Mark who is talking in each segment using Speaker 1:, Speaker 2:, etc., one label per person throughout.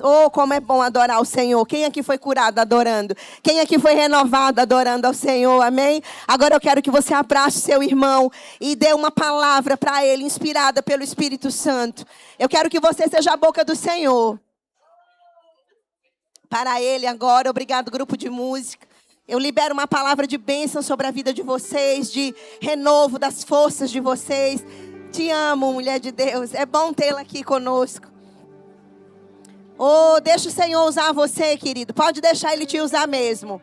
Speaker 1: Oh, como é bom adorar o Senhor. Quem aqui foi curado adorando? Quem aqui foi renovado adorando ao Senhor? Amém? Agora eu quero que você abrace seu irmão e dê uma palavra para ele, inspirada pelo Espírito Santo. Eu quero que você seja a boca do Senhor. Para ele agora, obrigado grupo de música. Eu libero uma palavra de bênção sobre a vida de vocês, de renovo das forças de vocês. Te amo, mulher de Deus. É bom tê-la aqui conosco. Oh, deixa o Senhor usar você, querido. Pode deixar Ele te usar mesmo.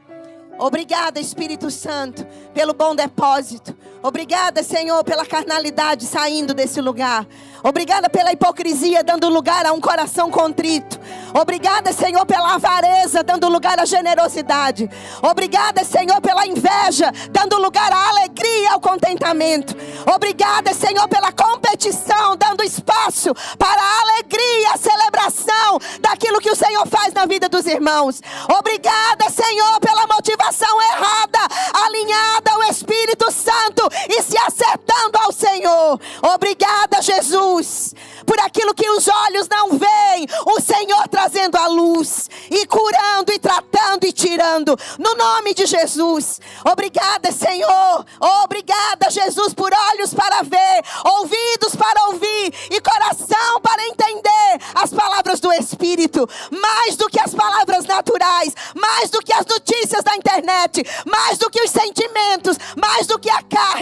Speaker 1: Obrigada, Espírito Santo, pelo bom depósito. Obrigada, Senhor, pela carnalidade saindo desse lugar. Obrigada pela hipocrisia dando lugar a um coração contrito. Obrigada, Senhor, pela avareza dando lugar à generosidade. Obrigada, Senhor, pela inveja dando lugar à alegria e ao contentamento. Obrigada, Senhor, pela competição dando espaço para a alegria e a celebração daquilo que o Senhor faz na vida dos irmãos. Obrigada, Senhor, pela motivação errada, alinhada ao Espírito Santo e se acertando ao Senhor. Obrigada, Jesus, por aquilo que os olhos não veem, o Senhor trazendo a luz e curando e tratando e tirando, no nome de Jesus. Obrigada, Senhor. Obrigada, Jesus, por olhos para ver, ouvidos para ouvir e coração para entender as palavras do Espírito, mais do que as palavras naturais, mais do que as notícias da internet, mais do que os sentimentos, mais do que a carne.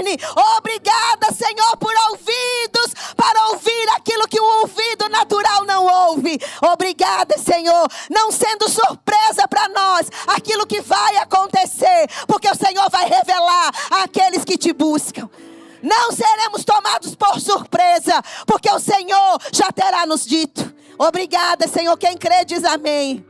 Speaker 1: Obrigada, Senhor, por ouvidos para ouvir aquilo que o ouvido natural não ouve. Obrigada, Senhor, não sendo surpresa para nós aquilo que vai acontecer, porque o Senhor vai revelar àqueles que te buscam. Não seremos tomados por surpresa, porque o Senhor já terá nos dito. Obrigada, Senhor. Quem crê diz amém.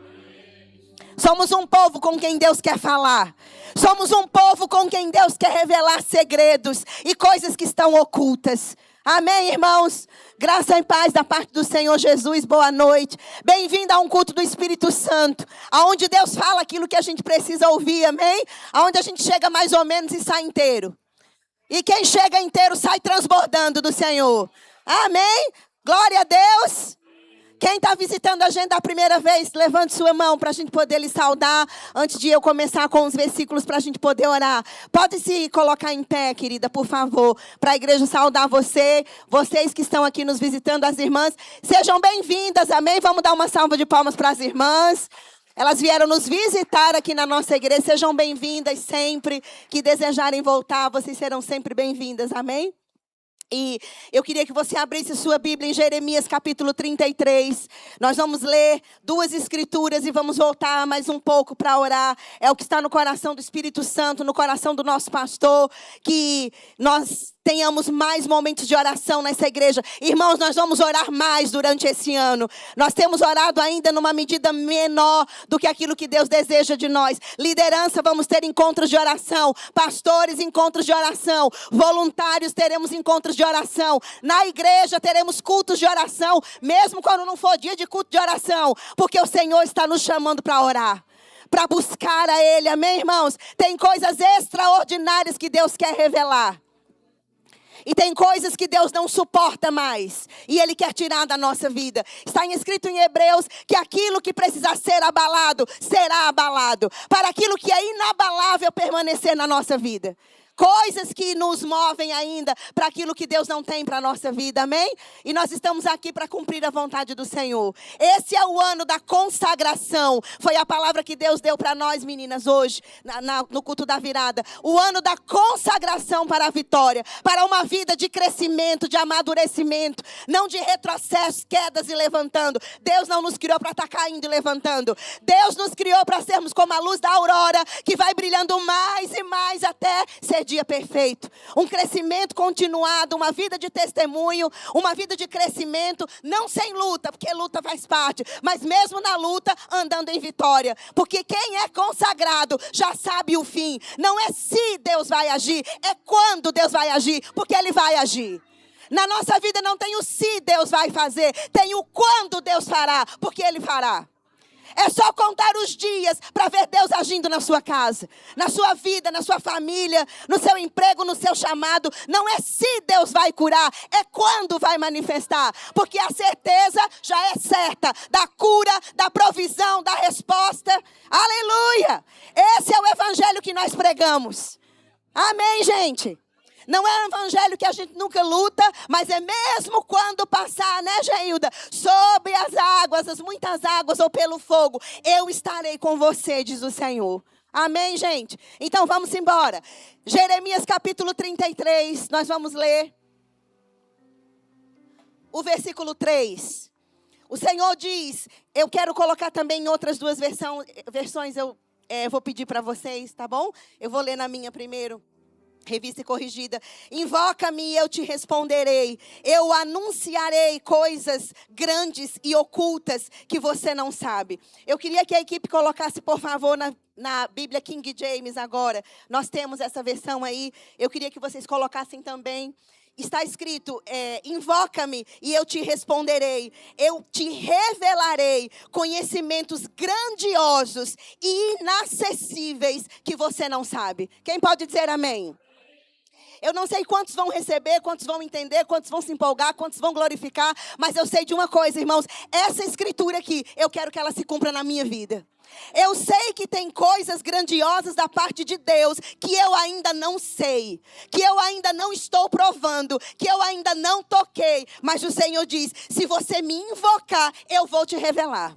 Speaker 1: Somos um povo com quem Deus quer falar. Somos um povo com quem Deus quer revelar segredos e coisas que estão ocultas. Amém, irmãos? Graça e paz da parte do Senhor Jesus. Boa noite. Bem-vindo a um culto do Espírito Santo, aonde Deus fala aquilo que a gente precisa ouvir, amém? Aonde a gente chega mais ou menos e sai inteiro. E quem chega inteiro sai transbordando do Senhor. Amém? Glória a Deus. Quem está visitando a gente da primeira vez, levante sua mão para a gente poder lhe saudar. Antes de eu começar com os versículos para a gente poder orar. Pode se colocar em pé, querida, por favor. Para a igreja saudar você. Vocês que estão aqui nos visitando, as irmãs. Sejam bem-vindas, amém? Vamos dar uma salva de palmas para as irmãs. Elas vieram nos visitar aqui na nossa igreja. Sejam bem-vindas sempre. Que desejarem voltar, vocês serão sempre bem-vindas, amém? E eu queria que você abrisse sua Bíblia em Jeremias capítulo 33. Nós vamos ler 2 escrituras e vamos voltar mais um pouco para orar. É o que está no coração do Espírito Santo, no coração do nosso pastor, que nós tenhamos mais momentos de oração nessa igreja. Irmãos, nós vamos orar mais durante esse ano. Nós temos orado ainda numa medida menor do que aquilo que Deus deseja de nós. Liderança, vamos ter encontros de oração. Pastores, encontros de oração. Voluntários, teremos encontros de oração. Na igreja, teremos cultos de oração, mesmo quando não for dia de culto de oração, porque o Senhor está nos chamando para orar, para buscar a Ele, amém, irmãos? Tem coisas extraordinárias que Deus quer revelar. E tem coisas que Deus não suporta mais. E Ele quer tirar da nossa vida. Está escrito em Hebreus que aquilo que precisar ser abalado, será abalado. Para aquilo que é inabalável permanecer na nossa vida. Coisas que nos movem ainda para aquilo que Deus não tem para a nossa vida, amém? E nós estamos aqui para cumprir a vontade do Senhor. Esse é o ano da consagração. Foi a palavra que Deus deu para nós, meninas, hoje, no culto da virada. O ano da consagração para a vitória. Para uma vida de crescimento, de amadurecimento. Não de retrocessos, quedas e levantando. Deus não nos criou para estar caindo e levantando. Deus nos criou para sermos como a luz da aurora, que vai brilhando mais e mais até ser dia perfeito, um crescimento continuado, uma vida de testemunho, uma vida de crescimento, não sem luta, porque luta faz parte, mas mesmo na luta, andando em vitória, porque quem é consagrado já sabe o fim, não é se Deus vai agir, é quando Deus vai agir, porque Ele vai agir. Na nossa vida não tem o se Deus vai fazer, tem o quando Deus fará, porque Ele fará. É só contar os dias para ver Deus agindo na sua casa, na sua vida, na sua família, no seu emprego, no seu chamado. Não é se Deus vai curar, é quando vai manifestar. Porque a certeza já é certa da cura, da provisão, da resposta. Aleluia! Esse é o evangelho que nós pregamos. Amém, gente? Não é um evangelho que a gente nunca luta, mas é mesmo quando passar, né, Geilda? Sobre as águas, as muitas águas ou pelo fogo, eu estarei com você, diz o Senhor. Amém, gente? Então vamos embora. Jeremias capítulo 33, nós vamos ler o versículo 3. O Senhor diz, eu quero colocar também em outras duas versões, eu vou pedir para vocês, tá bom? Eu vou ler na minha primeiro. Revista e corrigida. Invoca-me e eu te responderei. Eu anunciarei coisas grandes e ocultas que você não sabe. Eu queria que a equipe colocasse, por favor, na Bíblia King James agora. Nós temos essa versão aí. Eu queria que vocês colocassem também. Está escrito, invoca-me e eu te responderei. Eu te revelarei conhecimentos grandiosos e inacessíveis que você não sabe. Quem pode dizer amém? Eu não sei quantos vão receber, quantos vão entender, quantos vão se empolgar, quantos vão glorificar. Mas eu sei de uma coisa, irmãos. Essa escritura aqui, eu quero que ela se cumpra na minha vida. Eu sei que tem coisas grandiosas da parte de Deus que eu ainda não sei, que eu ainda não estou provando, que eu ainda não toquei. Mas o Senhor diz, se você me invocar, eu vou te revelar.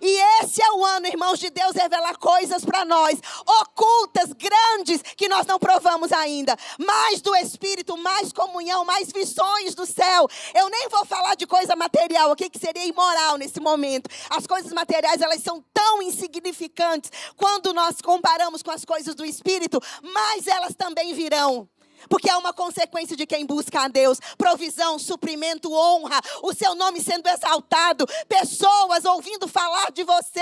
Speaker 1: E esse é o ano, irmãos, de Deus revelar coisas para nós, ocultas, grandes, que nós não provamos ainda. Mais do Espírito, mais comunhão, mais visões do céu. Eu nem vou falar de coisa material aqui, que seria imoral nesse momento. As coisas materiais, elas são tão insignificantes quando nós comparamos com as coisas do Espírito, mas elas também virão. Porque é uma consequência de quem busca a Deus. Provisão, suprimento, honra. O seu nome sendo exaltado. Pessoas ouvindo falar de você.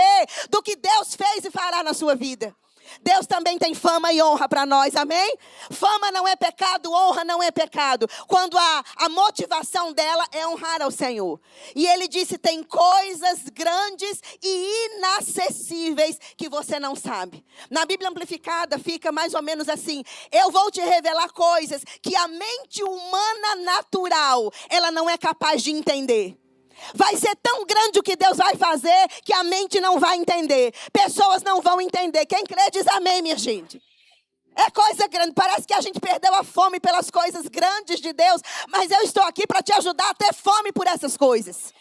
Speaker 1: Do que Deus fez e fará na sua vida. Deus também tem fama e honra para nós, amém? Fama não é pecado, honra não é pecado. Quando a motivação dela é honrar ao Senhor. E ele disse, tem coisas grandes e inacessíveis que você não sabe. Na Bíblia Amplificada fica mais ou menos assim, eu vou te revelar coisas que a mente humana natural, ela não é capaz de entender. Vai ser tão grande o que Deus vai fazer que a mente não vai entender. Pessoas não vão entender. Quem crê diz amém, minha gente. É coisa grande. Parece que a gente perdeu a fome pelas coisas grandes de Deus. Mas eu estou aqui para te ajudar a ter fome por essas coisas.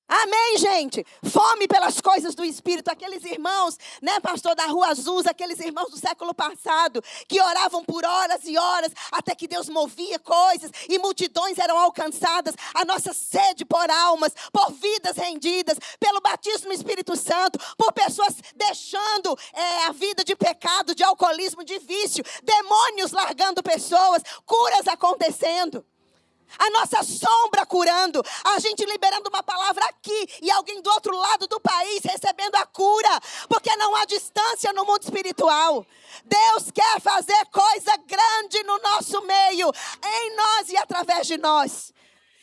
Speaker 1: Amém, gente? Fome pelas coisas do Espírito. Aqueles irmãos, né, pastor da Rua Azul, aqueles irmãos do século passado, que oravam por horas e horas, até que Deus movia coisas e multidões eram alcançadas. A nossa sede por almas, por vidas rendidas, pelo batismo no Espírito Santo, por pessoas deixando a vida de pecado, de alcoolismo, de vício, demônios largando pessoas, curas acontecendo. A nossa sombra curando, a gente liberando uma palavra aqui e alguém do outro lado do país recebendo a cura, porque não há distância no mundo espiritual. Deus quer fazer coisa grande no nosso meio, em nós e através de nós.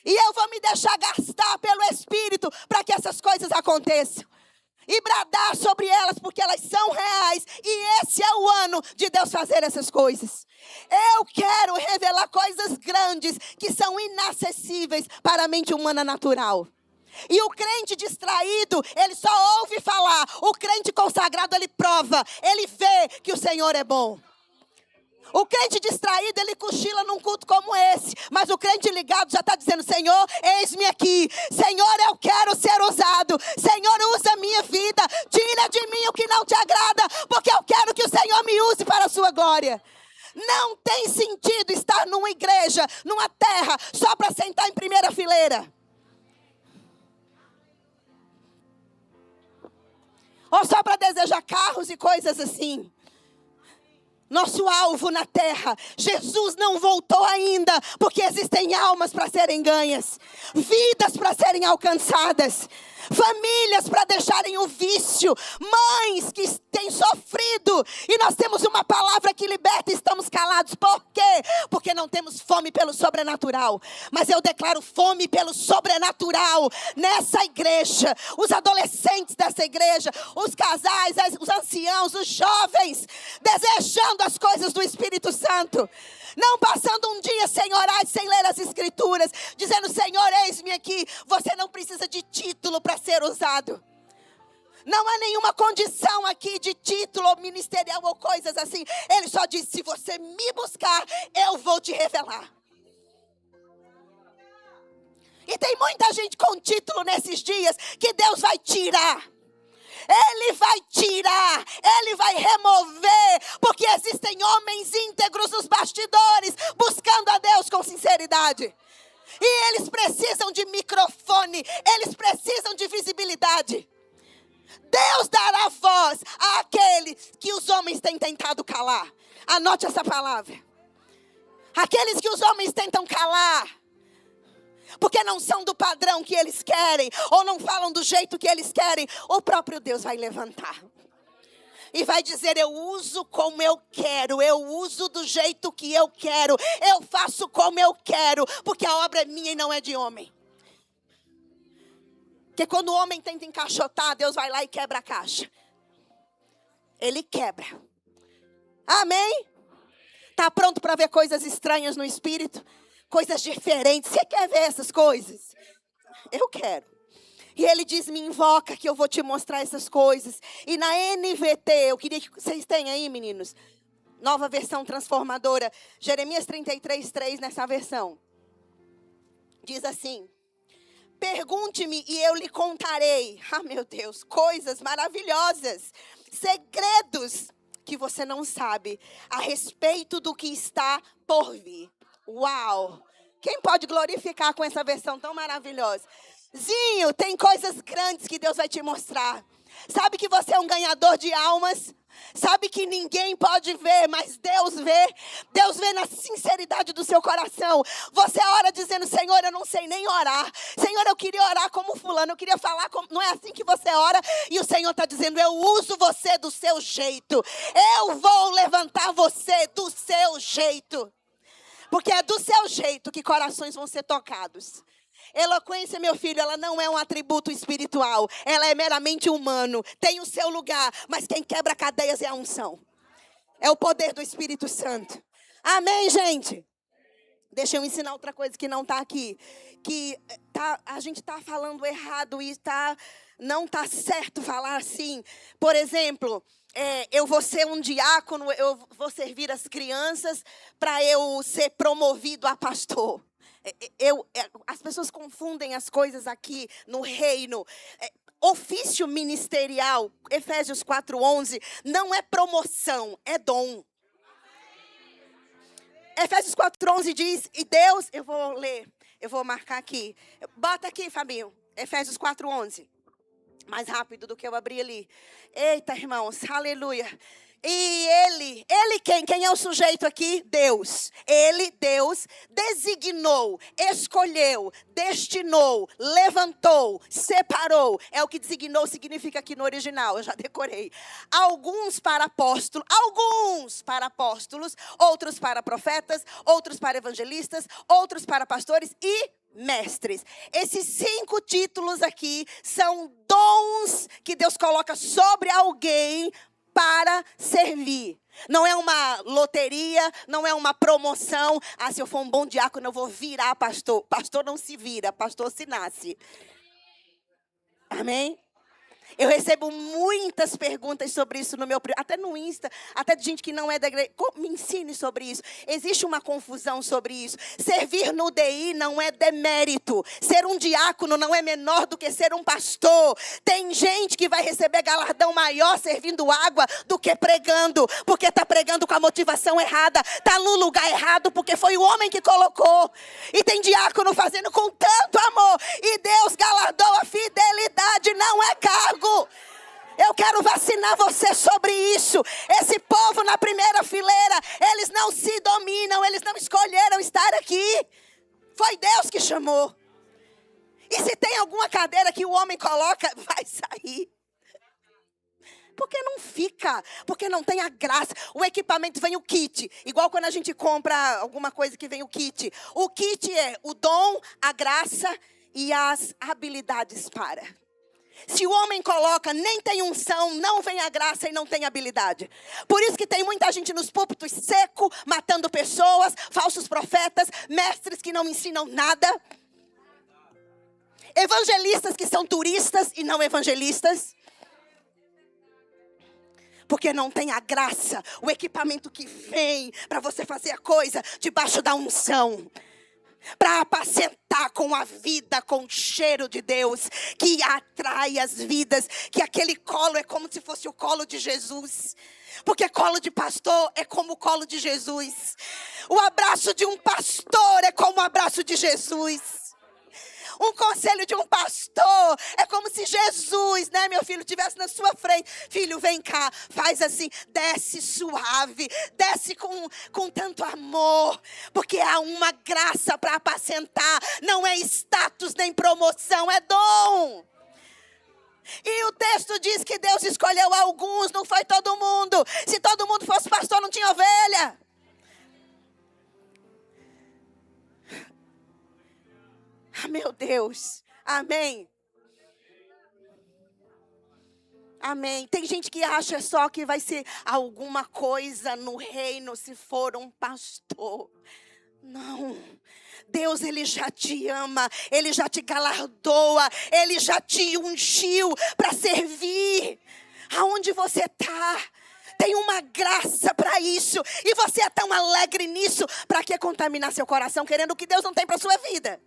Speaker 1: E eu vou me deixar gastar pelo Espírito para que essas coisas aconteçam. E bradar sobre elas, porque elas são reais. E esse é o ano de Deus fazer essas coisas. Eu quero revelar coisas grandes que são inacessíveis para a mente humana natural. E o crente distraído, ele só ouve falar. O crente consagrado, ele prova. Ele vê que o Senhor é bom. O crente distraído, ele cochila num culto como esse. Mas o crente ligado já está dizendo, Senhor, eis-me aqui. Senhor, eu quero ser usado. Senhor, usa a minha vida. Tira de mim o que não te agrada. Porque eu quero que o Senhor me use para a sua glória. Não tem sentido estar numa igreja, numa terra, só para sentar em primeira fileira. Ou só para desejar carros e coisas assim. Nosso alvo na terra, Jesus não voltou ainda, porque existem almas para serem ganhas, vidas para serem alcançadas, famílias para deixarem o vício, mães que têm sofrido, e nós temos uma palavra que liberta e estamos calados. Por quê? Porque não temos fome pelo sobrenatural. Mas eu declaro fome pelo sobrenatural nessa igreja. Os adolescentes dessa igreja, os casais, os anciãos, os jovens, desejando as coisas do Espírito Santo. Não passando um dia sem orar, sem ler as Escrituras, dizendo: Senhor, eis-me aqui. Você não precisa de título para ser usado. Não há nenhuma condição aqui de título ou ministerial ou coisas assim. Ele só disse: se você me buscar, eu vou te revelar. E tem muita gente com título nesses dias que Deus vai tirar. Ele vai tirar, Ele vai remover, porque existem homens íntegros nos bastidores, buscando a Deus com sinceridade. E eles precisam de microfone, eles precisam de visibilidade. Deus dará voz àqueles que os homens têm tentado calar. Anote essa palavra. Aqueles que os homens tentam calar, porque não são do padrão que eles querem, ou não falam do jeito que eles querem, o próprio Deus vai levantar. E vai dizer: eu uso como eu quero, eu uso do jeito que eu quero, eu faço como eu quero, porque a obra é minha e não é de homem. Porque quando o homem tenta encaixotar, Deus vai lá e quebra a caixa. Ele quebra. Amém? Está pronto para ver coisas estranhas no Espírito? Coisas diferentes. Você quer ver essas coisas? Eu quero. E ele diz: me invoca que eu vou te mostrar essas coisas. E na NVT, eu queria que vocês tenham aí, meninos, nova versão transformadora, Jeremias 33:3, nessa versão. Diz assim: pergunte-me e eu lhe contarei. Ah, meu Deus, coisas maravilhosas, segredos que você não sabe a respeito do que está por vir. Uau! Quem pode glorificar com essa versão tão maravilhosa? Zinho, tem coisas grandes que Deus vai te mostrar. Sabe que você é um ganhador de almas? Sabe que ninguém pode ver, mas Deus vê. Deus vê na sinceridade do seu coração. Você ora dizendo: Senhor, eu não sei nem orar. Senhor, eu queria orar como fulano, eu queria falar como... Não é assim que você ora. E o Senhor está dizendo: eu uso você do seu jeito. Eu vou levantar você do seu jeito. Porque é do seu jeito que corações vão ser tocados. Eloquência, meu filho, ela não é um atributo espiritual. Ela é meramente humano. Tem o seu lugar, mas quem quebra cadeias é a unção. É o poder do Espírito Santo. Amém, gente? Deixa eu ensinar outra coisa que não está aqui. Que a gente está falando errado e não está certo falar assim. Por exemplo... eu vou ser um diácono, eu vou servir as crianças para eu ser promovido a pastor. As pessoas confundem as coisas aqui no reino. Ofício ministerial, Efésios 4:11, não é promoção, é dom. Efésios 4:11 diz, e Deus, eu vou ler, eu vou marcar aqui. Bota aqui, Fabinho, Efésios 4:11. Mais rápido do que eu abri ali. Eita, irmãos, aleluia. E ele quem? Quem é o sujeito aqui? Deus. Ele, Deus, designou, escolheu, destinou, levantou, separou. É o que designou significa aqui no original, eu já decorei. Alguns para apóstolos, outros para profetas, outros para evangelistas, outros para pastores e mestres. Esses 5 títulos aqui são dons que Deus coloca sobre alguém para servir. Não é uma loteria, não é uma promoção. Se eu for um bom diácono, eu vou virar pastor. Pastor não se vira, pastor se nasce. Amém? Eu recebo muitas perguntas sobre isso no meu, até no Insta, até de gente que não é da igreja. Me ensine sobre isso. Existe uma confusão sobre isso. Servir no DI não é demérito. Ser um diácono não é menor do que ser um pastor. Tem gente que vai receber galardão maior servindo água do que pregando, porque está pregando com a motivação errada, está no lugar errado, porque foi o homem que colocou. E tem diácono fazendo com tanto amor, e Deus galardou a fidelidade, não é cargo. Eu quero vacinar você sobre isso. Esse povo na primeira fileira, eles não se dominam, eles não escolheram estar aqui. Foi Deus que chamou. E se tem alguma cadeira que o homem coloca, vai sair. porque não fica, porque não tem a graça. O equipamento vem o kit, igual quando a gente compra alguma coisa que vem o kit. O kit é o dom, a graça e as habilidades para. Se o homem coloca, nem tem unção, não vem a graça e não tem habilidade. Por isso que tem muita gente nos púlpitos seco, matando pessoas, falsos profetas, mestres que não ensinam nada. Evangelistas que são turistas e não evangelistas. Porque não tem a graça, o equipamento que vem para você fazer a coisa debaixo da unção. Para apacentar com a vida, com o cheiro de Deus, que atrai as vidas, que aquele colo é como se fosse o colo de Jesus. Porque colo de pastor é como o colo de Jesus. O abraço de um pastor é como o abraço de Jesus. Um conselho de um pastor é como se Jesus, né, meu filho, estivesse na sua frente. Filho, vem cá, faz assim, desce suave, desce com tanto amor. Porque há uma graça para apacentar. Não é status nem promoção, é dom. E o texto diz que Deus escolheu alguns, não foi todo mundo. Se todo mundo fosse pastor, não tinha ovelha. Ah, meu Deus, amém. Amém. Tem gente que acha só que vai ser alguma coisa no reino se for um pastor. Não. Deus, Ele já te ama, Ele já te galardoa, Ele já te ungiu para servir. Aonde você está? Tem uma graça para isso. E você é tão alegre nisso. Para que contaminar seu coração querendo o que Deus não tem para sua vida?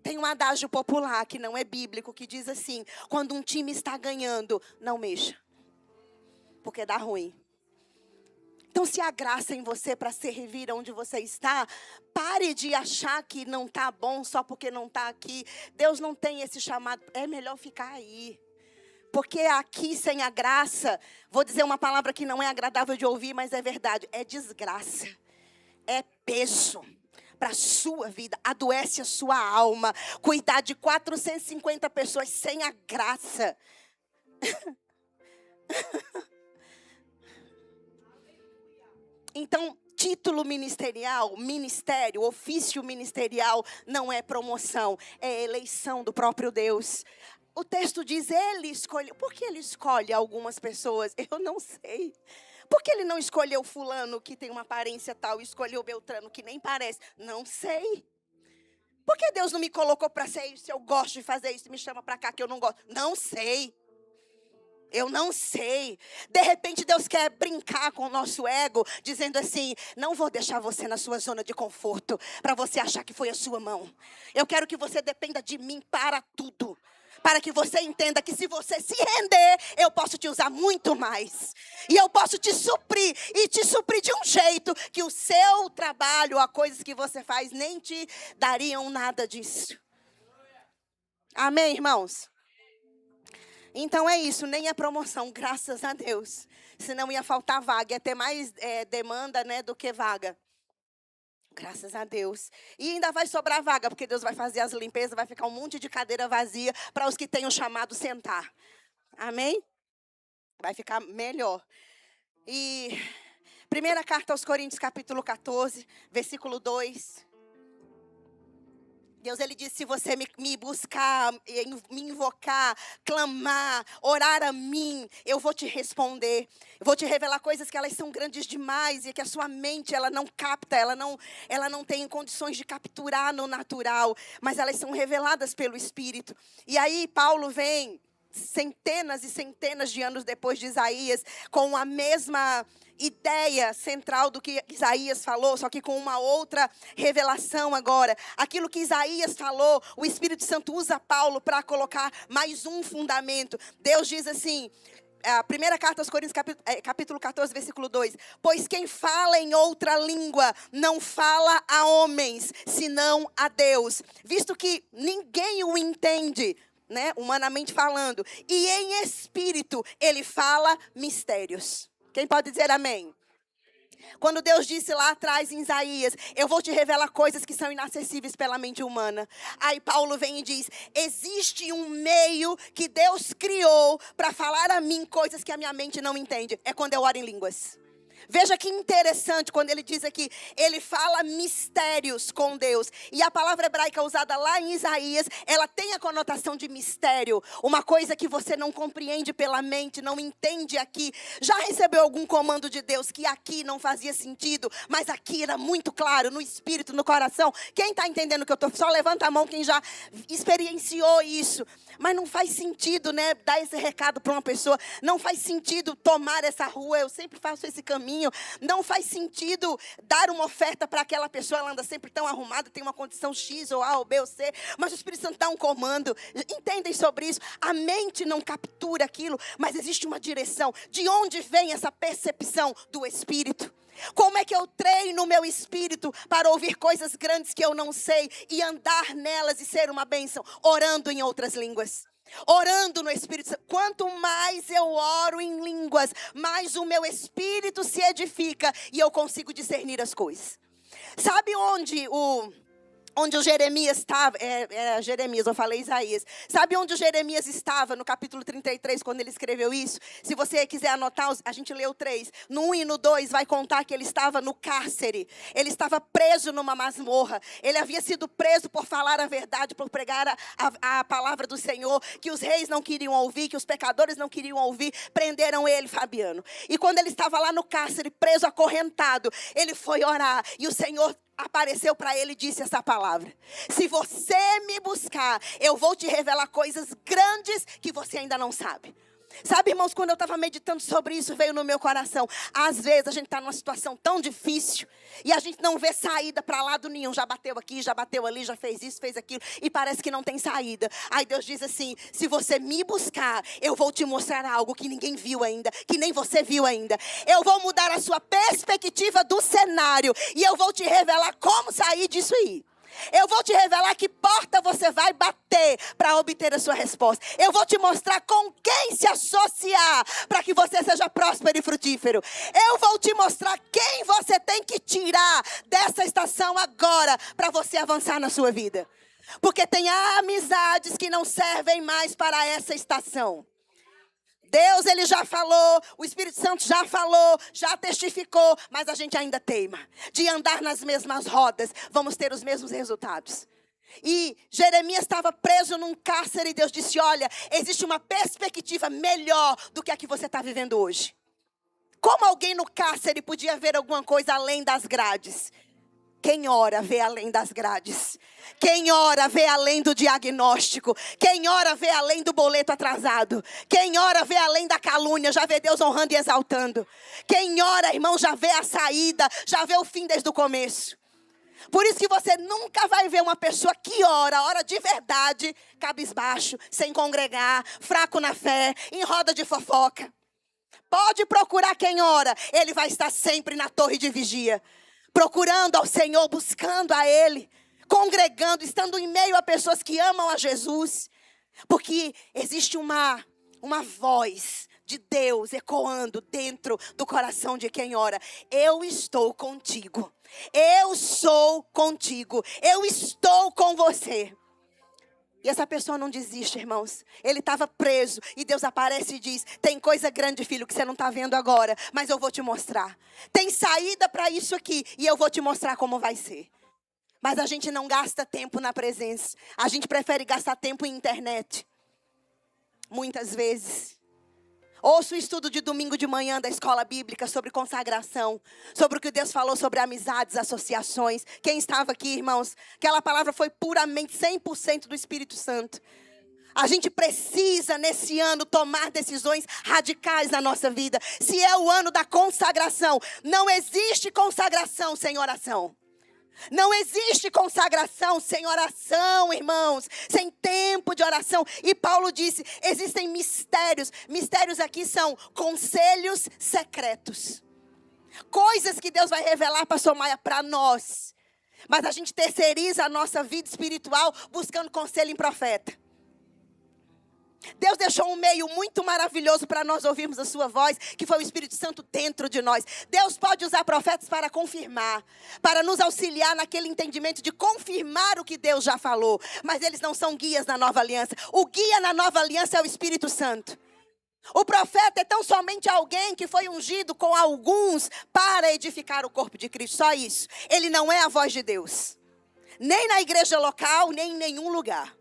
Speaker 1: Tem um adágio popular que não é bíblico, que diz assim: quando um time está ganhando, não mexa, porque dá ruim. Então, se há graça em você para servir onde você está, pare de achar que não está bom só porque não está aqui. Deus não tem esse chamado, é melhor ficar aí. Porque aqui sem a graça, vou dizer uma palavra que não é agradável de ouvir, mas é verdade, é desgraça, é peso para a sua vida, adoece a sua alma. Cuidar de 450 pessoas sem a graça. Então, título ministerial, ministério, ofício ministerial não é promoção, é eleição do próprio Deus. O texto diz, Ele escolheu. Por que Ele escolhe algumas pessoas? Eu não sei. Por que Ele não escolheu fulano que tem uma aparência tal e escolheu Beltrano que nem parece? Não sei. Por que Deus não me colocou para ser isso? Eu gosto de fazer isso e me chama para cá que eu não gosto. Não sei. Eu não sei. De repente Deus quer brincar com o nosso ego, dizendo assim, não vou deixar você na sua zona de conforto, para você achar que foi a sua mão. Eu quero que você dependa de mim para tudo. Para que você entenda que se você se render, eu posso te usar muito mais. E eu posso te suprir. E te suprir de um jeito que o seu trabalho, as coisas que você faz, nem te dariam nada disso. Amém, irmãos? Então é isso, nem é promoção, graças a Deus. Senão ia faltar vaga, ia ter mais demanda, né, do que vaga. Graças a Deus. E ainda vai sobrar vaga, porque Deus vai fazer as limpezas, vai ficar um monte de cadeira vazia para os que têm o chamado sentar. Amém? Vai ficar melhor. E primeira carta aos Coríntios, capítulo 14, versículo 2. Deus, Ele disse, se você me buscar, me invocar, clamar, orar a mim, eu vou te responder. Eu vou te revelar coisas que elas são grandes demais e que a sua mente, ela não capta, ela não tem condições de capturar no natural, mas elas são reveladas pelo Espírito. E aí Paulo vem, centenas e centenas de anos depois de Isaías, com a mesma ideia central do que Isaías falou, só que com uma outra revelação agora. Aquilo que Isaías falou, o Espírito Santo usa Paulo para colocar mais um fundamento. Deus diz assim, a primeira carta aos Coríntios, capítulo 14, versículo 2. Pois quem fala em outra língua não fala a homens, senão a Deus, visto que ninguém o entende, né, humanamente falando, e em espírito ele fala mistérios. Quem pode dizer amém? Quando Deus disse lá atrás em Isaías, eu vou te revelar coisas que são inacessíveis pela mente humana. Aí Paulo vem e diz, existe um meio que Deus criou para falar a mim coisas que a minha mente não entende. É quando eu oro em línguas. Veja que interessante quando ele diz aqui, ele fala mistérios com Deus. E a palavra hebraica usada lá em Isaías, ela tem a conotação de mistério. Uma coisa que você não compreende pela mente, não entende aqui. Já recebeu algum comando de Deus que aqui não fazia sentido, mas aqui era muito claro, no espírito, no coração? Quem está entendendo o que eu estou? Só levanta a mão quem já experienciou isso. Mas não faz sentido, né, dar esse recado para uma pessoa. Não faz sentido tomar essa rua, eu sempre faço esse caminho. Não faz sentido dar uma oferta para aquela pessoa, ela anda sempre tão arrumada, tem uma condição X ou A ou B ou C, mas o Espírito Santo dá um comando. Entendem sobre isso? A mente não captura aquilo, mas existe uma direção. De onde vem essa percepção do Espírito? Como é que eu treino o meu espírito para ouvir coisas grandes que eu não sei e andar nelas e ser uma bênção? Orando em outras línguas. Orando no Espírito Santo. Quanto mais eu oro em línguas, mais o meu espírito se edifica e eu consigo discernir as coisas. Sabe onde o Jeremias estava? Jeremias, eu falei Isaías. Sabe onde o Jeremias estava no capítulo 33, quando ele escreveu isso? Se você quiser anotar, a gente leu 3. No 1 e no 2 vai contar que ele estava no cárcere. Ele estava preso numa masmorra. Ele havia sido preso por falar a verdade, por pregar a palavra do Senhor, que os reis não queriam ouvir, que os pecadores não queriam ouvir. Prenderam ele, Fabiano. E quando ele estava lá no cárcere, preso, acorrentado, ele foi orar. E o Senhor apareceu para ele e disse essa palavra: se você me buscar, eu vou te revelar coisas grandes que você ainda não sabe. Sabe, irmãos, quando eu estava meditando sobre isso, veio no meu coração. Às vezes a gente está numa situação tão difícil e a gente não vê saída para lado nenhum. Já bateu aqui, já bateu ali, já fez isso, fez aquilo e parece que não tem saída. Aí Deus diz assim: se você me buscar, eu vou te mostrar algo que ninguém viu ainda, que nem você viu ainda. Eu vou mudar a sua perspectiva do cenário e eu vou te revelar como sair disso aí. Eu vou te revelar que porta você vai bater para obter a sua resposta. Eu vou te mostrar com quem se associar para que você seja próspero e frutífero. Eu vou te mostrar quem você tem que tirar dessa estação agora para você avançar na sua vida. Porque tem amizades que não servem mais para essa estação. Deus, ele já falou, o Espírito Santo já falou, já testificou, mas a gente ainda teima. De andar nas mesmas rodas, vamos ter os mesmos resultados. E Jeremias estava preso num cárcere e Deus disse: olha, existe uma perspectiva melhor do que a que você está vivendo hoje. Como alguém no cárcere podia ver alguma coisa além das grades? Quem ora vê além das grades. Quem ora vê além do diagnóstico. Quem ora vê além do boleto atrasado. Quem ora vê além da calúnia, já vê Deus honrando e exaltando. Quem ora, irmão, já vê a saída, já vê o fim desde o começo. Por isso que você nunca vai ver uma pessoa que ora de verdade, cabisbaixo, sem congregar, fraco na fé, em roda de fofoca. Pode procurar quem ora, ele vai estar sempre na torre de vigia. Procurando ao Senhor, buscando a Ele, congregando, estando em meio a pessoas que amam a Jesus. Porque existe uma voz de Deus ecoando dentro do coração de quem ora. Eu estou contigo. Eu sou contigo. Eu estou com você. E essa pessoa não desiste, irmãos. Ele estava preso e Deus aparece e diz: tem coisa grande, filho, que você não está vendo agora, mas eu vou te mostrar. Tem saída para isso aqui e eu vou te mostrar como vai ser. Mas a gente não gasta tempo na presença. A gente prefere gastar tempo em internet. Muitas vezes. Ouça o estudo de domingo de manhã da escola bíblica sobre consagração, sobre o que Deus falou sobre amizades, associações. Quem estava aqui, irmãos? Aquela palavra foi puramente 100% do Espírito Santo. A gente precisa, nesse ano, tomar decisões radicais na nossa vida. Se é o ano da consagração, não existe consagração sem oração. Não existe consagração sem oração, irmãos, sem tempo de oração. E Paulo disse, existem mistérios. Mistérios aqui são conselhos secretos. Coisas que Deus vai revelar, pastor Maia, para nós. Mas a gente terceiriza a nossa vida espiritual buscando conselho em profeta. Deus deixou um meio muito maravilhoso para nós ouvirmos a sua voz, que foi o Espírito Santo dentro de nós. Deus pode usar profetas para confirmar, para nos auxiliar naquele entendimento de confirmar o que Deus já falou. Mas eles não são guias na nova aliança. O guia na nova aliança é o Espírito Santo. O profeta é tão somente alguém que foi ungido com alguns para edificar o corpo de Cristo. Só isso. Ele não é a voz de Deus. Nem na igreja local, nem em nenhum lugar.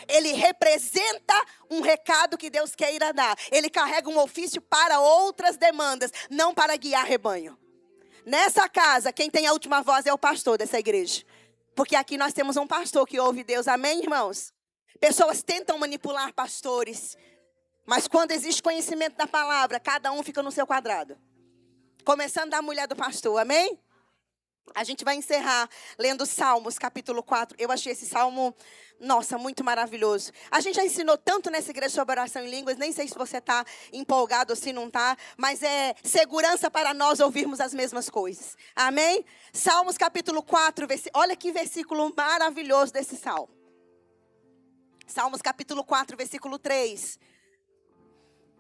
Speaker 1: Ele representa um recado que Deus queira dar. Ele carrega um ofício para outras demandas, não para guiar rebanho. Nessa casa, quem tem a última voz é o pastor dessa igreja. Porque aqui nós temos um pastor que ouve Deus. Amém, irmãos? Pessoas tentam manipular pastores. Mas quando existe conhecimento da palavra, cada um fica no seu quadrado. Começando da mulher do pastor, amém? A gente vai encerrar lendo Salmos, capítulo 4. Eu achei esse salmo, nossa, muito maravilhoso. A gente já ensinou tanto nessa igreja sobre oração em línguas, nem sei se você está empolgado ou se não está, mas é segurança para nós ouvirmos as mesmas coisas. Amém? Salmos, capítulo 4, olha que versículo maravilhoso desse salmo. Salmos, capítulo 4, versículo 3.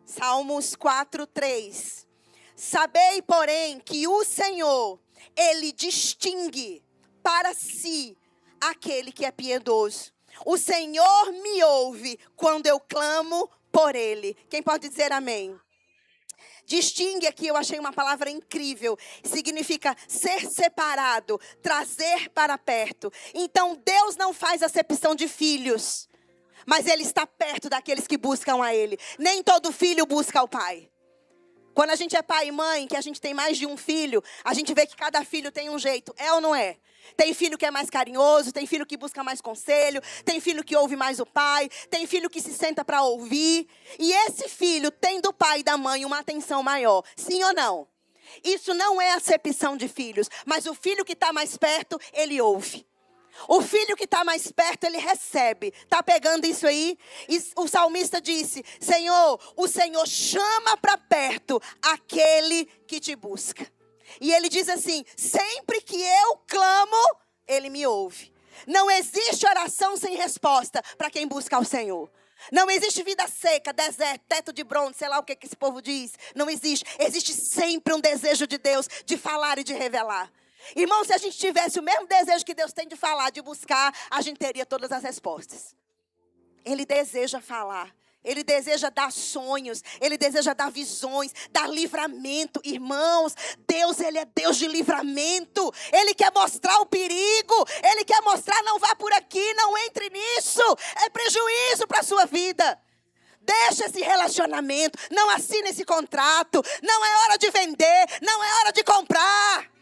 Speaker 1: Salmos 4, 3. Sabei, porém, que o Senhor, Ele distingue para si aquele que é piedoso. O Senhor me ouve quando eu clamo por Ele. Quem pode dizer amém? Distingue aqui, eu achei uma palavra incrível. Significa ser separado, trazer para perto. Então, Deus não faz acepção de filhos, mas Ele está perto daqueles que buscam a Ele. Nem todo filho busca o Pai. Quando a gente é pai e mãe, que a gente tem mais de um filho, a gente vê que cada filho tem um jeito. É ou não é? Tem filho que é mais carinhoso, tem filho que busca mais conselho, tem filho que ouve mais o pai, tem filho que se senta para ouvir. E esse filho tem do pai e da mãe uma atenção maior. Sim ou não? Isso não é acepção de filhos, mas o filho que está mais perto, ele ouve. O filho que está mais perto, ele recebe. Está pegando isso aí? E o salmista disse: Senhor, o Senhor chama para perto aquele que te busca. E ele diz assim: sempre que eu clamo, Ele me ouve. Não existe oração sem resposta para quem busca ao Senhor. Não existe vida seca, deserto, teto de bronze, sei lá o que esse povo diz. Não existe. Existe sempre um desejo de Deus de falar e de revelar. Irmão, se a gente tivesse o mesmo desejo que Deus tem de falar, de buscar, a gente teria todas as respostas. Ele deseja falar. Ele deseja dar sonhos. Ele deseja dar visões, dar livramento. Irmãos, Deus, Ele é Deus de livramento. Ele quer mostrar o perigo. Ele quer mostrar, não vá por aqui, não entre nisso. É prejuízo para a sua vida. Deixa esse relacionamento. Não assine esse contrato. Não é hora de vender. Não é hora de comprar.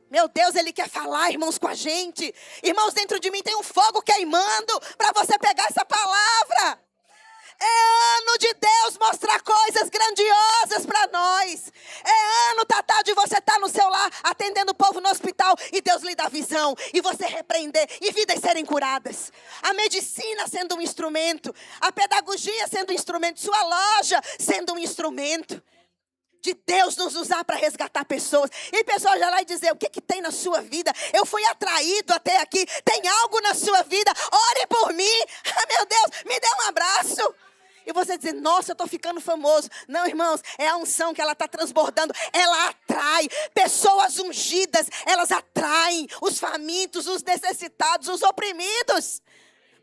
Speaker 1: Meu Deus, Ele quer falar, irmãos, com a gente. Irmãos, dentro de mim tem um fogo queimando para você pegar essa palavra. É ano de Deus mostrar coisas grandiosas para nós. É ano, Tatá, de você estar no seu lar, atendendo o povo no hospital, e Deus lhe dá visão, e você repreender, e vidas serem curadas. A medicina sendo um instrumento, a pedagogia sendo um instrumento, sua loja sendo um instrumento. De Deus nos usar para resgatar pessoas. E pessoas já lá e dizer: o que tem na sua vida? Eu fui atraído até aqui. Tem algo na sua vida? Ore por mim. Ah, meu Deus, me dê um abraço. E você dizer: nossa, eu estou ficando famoso. Não, irmãos, é a unção que ela está transbordando. Ela atrai. Pessoas ungidas, elas atraem os famintos, os necessitados, os oprimidos.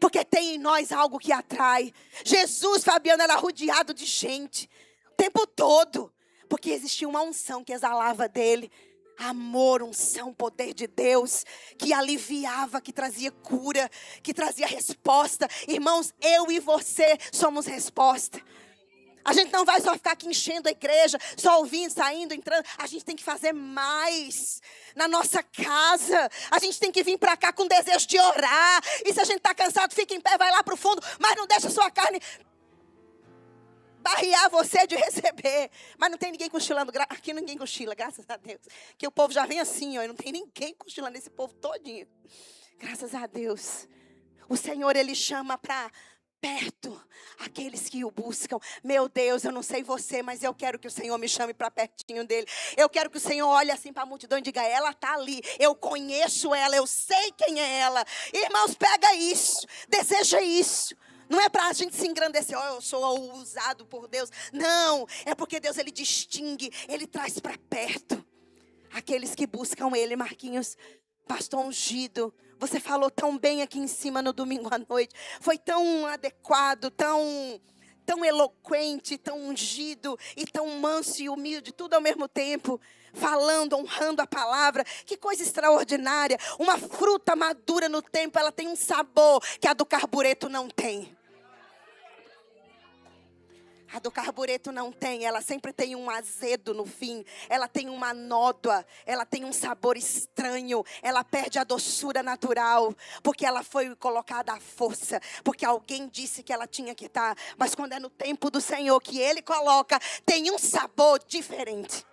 Speaker 1: Porque tem em nós algo que atrai. Jesus, Fabiano, era rodeado de gente o tempo todo. Porque existia uma unção que exalava dele. Amor, unção, poder de Deus. Que aliviava, que trazia cura, que trazia resposta. Irmãos, eu e você somos resposta. A gente não vai só ficar aqui enchendo a igreja, só ouvindo, saindo, entrando. A gente tem que fazer mais na nossa casa. A gente tem que vir para cá com desejo de orar. E se a gente está cansado, fica em pé, vai lá para o fundo. Mas não deixa a sua carne barrear você de receber. Mas não tem ninguém cochilando. Aqui ninguém cochila, graças a Deus. Que o povo já vem assim, ó. E não tem ninguém cochilando esse povo todinho. Graças a Deus. O Senhor, Ele chama para perto aqueles que o buscam. Meu Deus, eu não sei você, mas eu quero que o Senhor me chame para pertinho dele. Eu quero que o Senhor olhe assim para a multidão e diga: ela está ali, eu conheço ela, eu sei quem é ela. Irmãos, pega isso, deseja isso. Não é para a gente se engrandecer, eu sou usado por Deus. Não, é porque Deus, Ele distingue, Ele traz para perto aqueles que buscam Ele. Marquinhos, pastor ungido, você falou tão bem aqui em cima no domingo à noite. Foi tão adequado, tão eloquente, tão ungido e tão manso e humilde, tudo ao mesmo tempo. Falando, honrando a palavra. Que coisa extraordinária. Uma fruta madura no tempo, ela tem um sabor que a do carbureto não tem. A do carbureto não tem, ela sempre tem um azedo no fim, ela tem uma nódoa, ela tem um sabor estranho, ela perde a doçura natural, porque ela foi colocada à força, porque alguém disse que ela tinha que estar, mas quando é no tempo do Senhor que Ele coloca, tem um sabor diferente.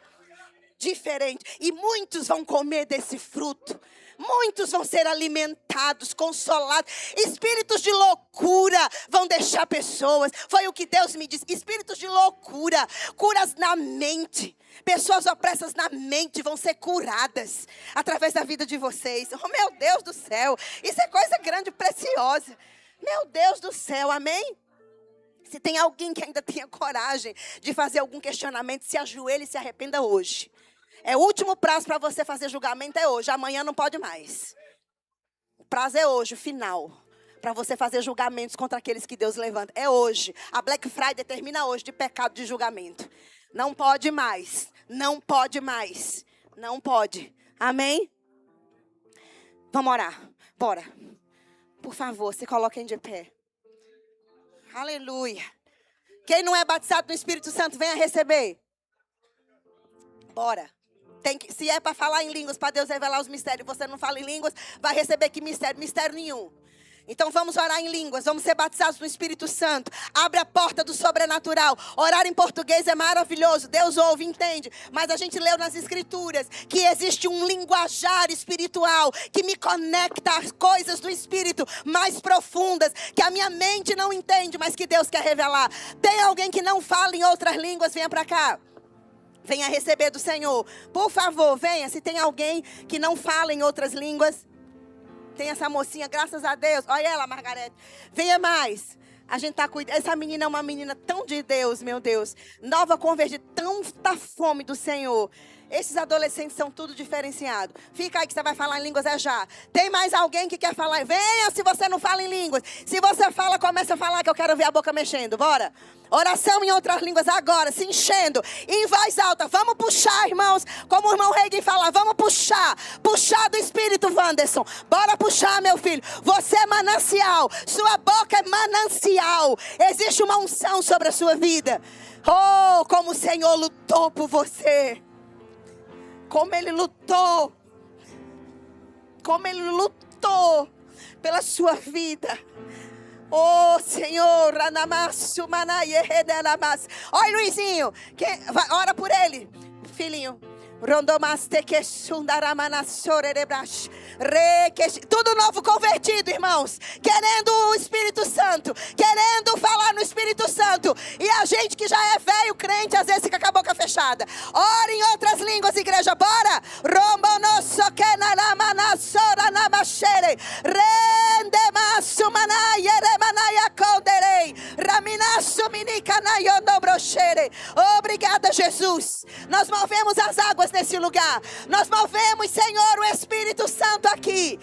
Speaker 1: E muitos vão comer desse fruto. Muitos vão ser alimentados, consolados. Espíritos de loucura vão deixar pessoas. Foi o que Deus me disse. Espíritos de loucura, curas na mente. Pessoas opressas na mente vão ser curadas através da vida de vocês. Oh, meu Deus do céu, isso é coisa grande e preciosa. Meu Deus do céu, amém? Se tem alguém que ainda tenha coragem de fazer algum questionamento, se ajoelhe e se arrependa hoje. É o último prazo para você fazer julgamento, é hoje. Amanhã não pode mais. O prazo é hoje, o final. Para você fazer julgamentos contra aqueles que Deus levanta. É hoje. A Black Friday termina hoje de pecado de julgamento. Não pode mais. Não pode mais. Não pode. Amém? Vamos orar. Bora. Por favor, se coloquem de pé. Aleluia. Quem não é batizado no Espírito Santo, venha receber. Bora. Se é para falar em línguas, para Deus revelar os mistérios, você não fala em línguas, vai receber que mistério? Mistério nenhum. Então vamos orar em línguas, vamos ser batizados no Espírito Santo. Abre a porta do sobrenatural. Orar em português é maravilhoso, Deus ouve, entende. Mas a gente leu nas Escrituras que existe um linguajar espiritual que me conecta às coisas do Espírito mais profundas, que a minha mente não entende, mas que Deus quer revelar. Tem alguém que não fala em outras línguas? Venha para cá. Venha receber do Senhor. Por favor, venha. Se tem alguém que não fala em outras línguas. Tem essa mocinha, graças a Deus. Olha ela, Margarete. Venha mais. A gente está cuidando. Essa menina é uma menina tão de Deus, meu Deus. Nova convertida, tanta fome do Senhor. Esses adolescentes são tudo diferenciado. Fica aí que você vai falar em línguas, é já. Tem mais alguém que quer falar? Venha se você não fala em línguas. Se você fala, começa a falar que eu quero ver a boca mexendo. Bora. Oração em outras línguas agora, se enchendo. Em voz alta. Vamos puxar, irmãos. Como o irmão Reagan fala, vamos puxar. Puxar do Espírito, Wanderson. Bora puxar, meu filho. Você é manancial. Sua boca é manancial. Existe uma unção sobre a sua vida. Oh, como o Senhor lutou por você. Como Ele lutou. Como Ele lutou pela sua vida. Oh, Senhor. Olha, Luizinho. Ora por ele. Filhinho. Tudo novo convertido, irmãos. Querendo o Espírito Santo. Querendo falar no Espírito Santo. E a gente que já é velho crente, às vezes fica com a boca fechada. Ora em outras línguas, igreja. Bora. Obrigada, Jesus. Nós movemos as águas nesse lugar. Nós movemos, Senhor, o Espírito Santo aqui.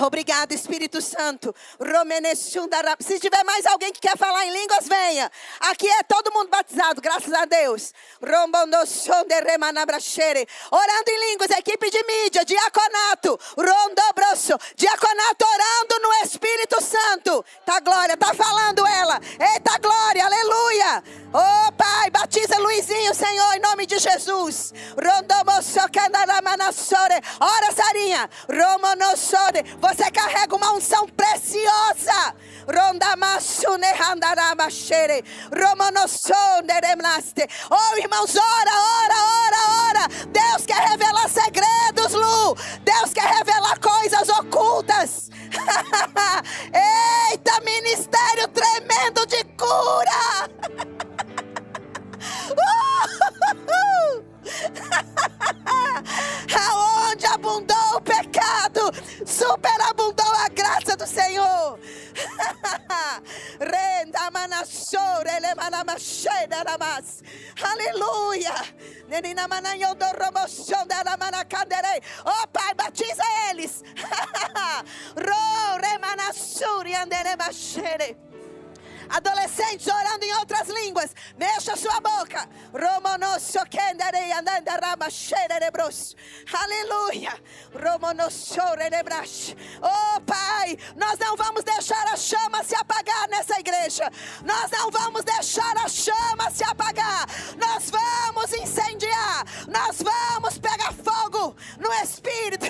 Speaker 1: Obrigado, Espírito Santo. Se tiver mais alguém que quer falar em línguas, venha. Aqui é todo mundo batizado, graças a Deus. Orando em línguas, equipe de mídia, diaconato. Diaconato orando no Espírito Santo. Tá glória, tá falando ela. Eita glória, aleluia. Oh Pai, batiza Luizinho, Senhor, em nome de Jesus. Ora, Sarinha. Você carrega uma unção preciosa. Oh, irmãos, ora. Deus quer revelar segredos, Lu. Deus quer revelar coisas ocultas. Eita, ministério tremendo de cura. Aonde abundou o pecado, Superabundou a graça do Senhor. Aleluia. Oh Pai, batiza eles. Adolescentes orando em outras línguas, mexa sua boca. Aleluia. Oh Pai, nós não vamos deixar a chama se apagar nessa igreja. Nós não vamos deixar a chama se apagar. Nós vamos incendiar. Nós vamos pegar fogo no Espírito.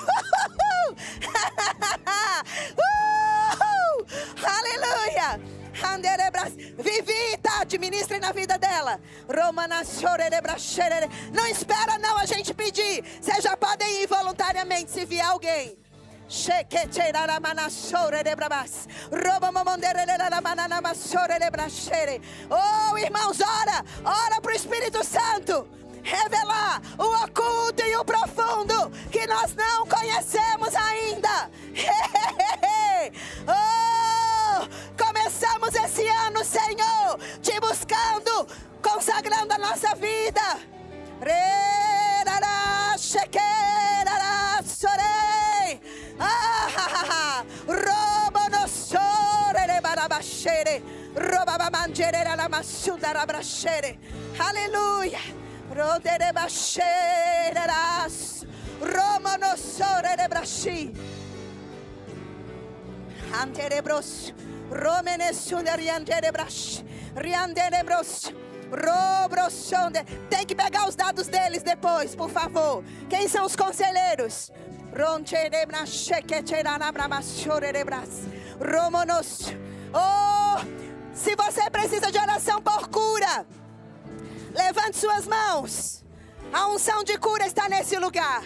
Speaker 1: Aleluia. Vivi, Tati, ministre na vida dela. Não espera não a gente pedir. Vocês já podem ir voluntariamente se vier alguém. Oh, irmãos, ora para o Espírito Santo revelar o oculto e o profundo que nós não conhecemos ainda. Oh, começamos esse ano, Senhor, te buscando, consagrando a nossa vida. Aleluia. Tem que pegar os dados deles depois, por favor. Quem são os conselheiros? Oh, se você precisa de oração por cura, levante suas mãos. A unção de cura está nesse lugar.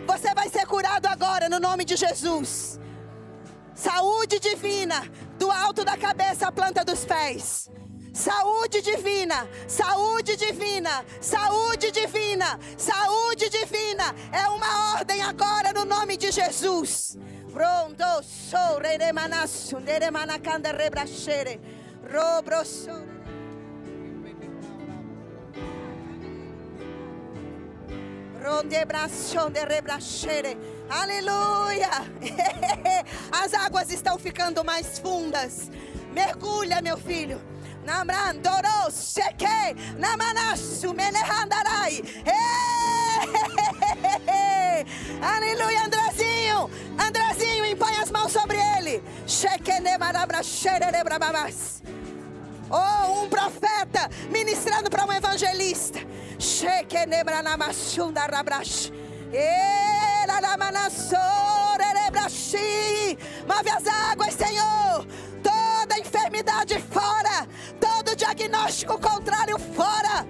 Speaker 1: Você vai ser curado agora no nome de Jesus. Saúde divina, do alto da cabeça à planta dos pés. Saúde divina, saúde divina, saúde divina, saúde divina. É uma ordem agora no nome de Jesus. Pronto, sou remanassu, neremanacanda rebrachere, robroso. Aleluia. As águas estão ficando mais fundas. Mergulha, meu filho. Aleluia, Andrezinho, impõe as mãos sobre ele. Oh, um profeta ministrando para um evangelista. Move as águas, Senhor. Toda enfermidade fora, todo diagnóstico contrário fora.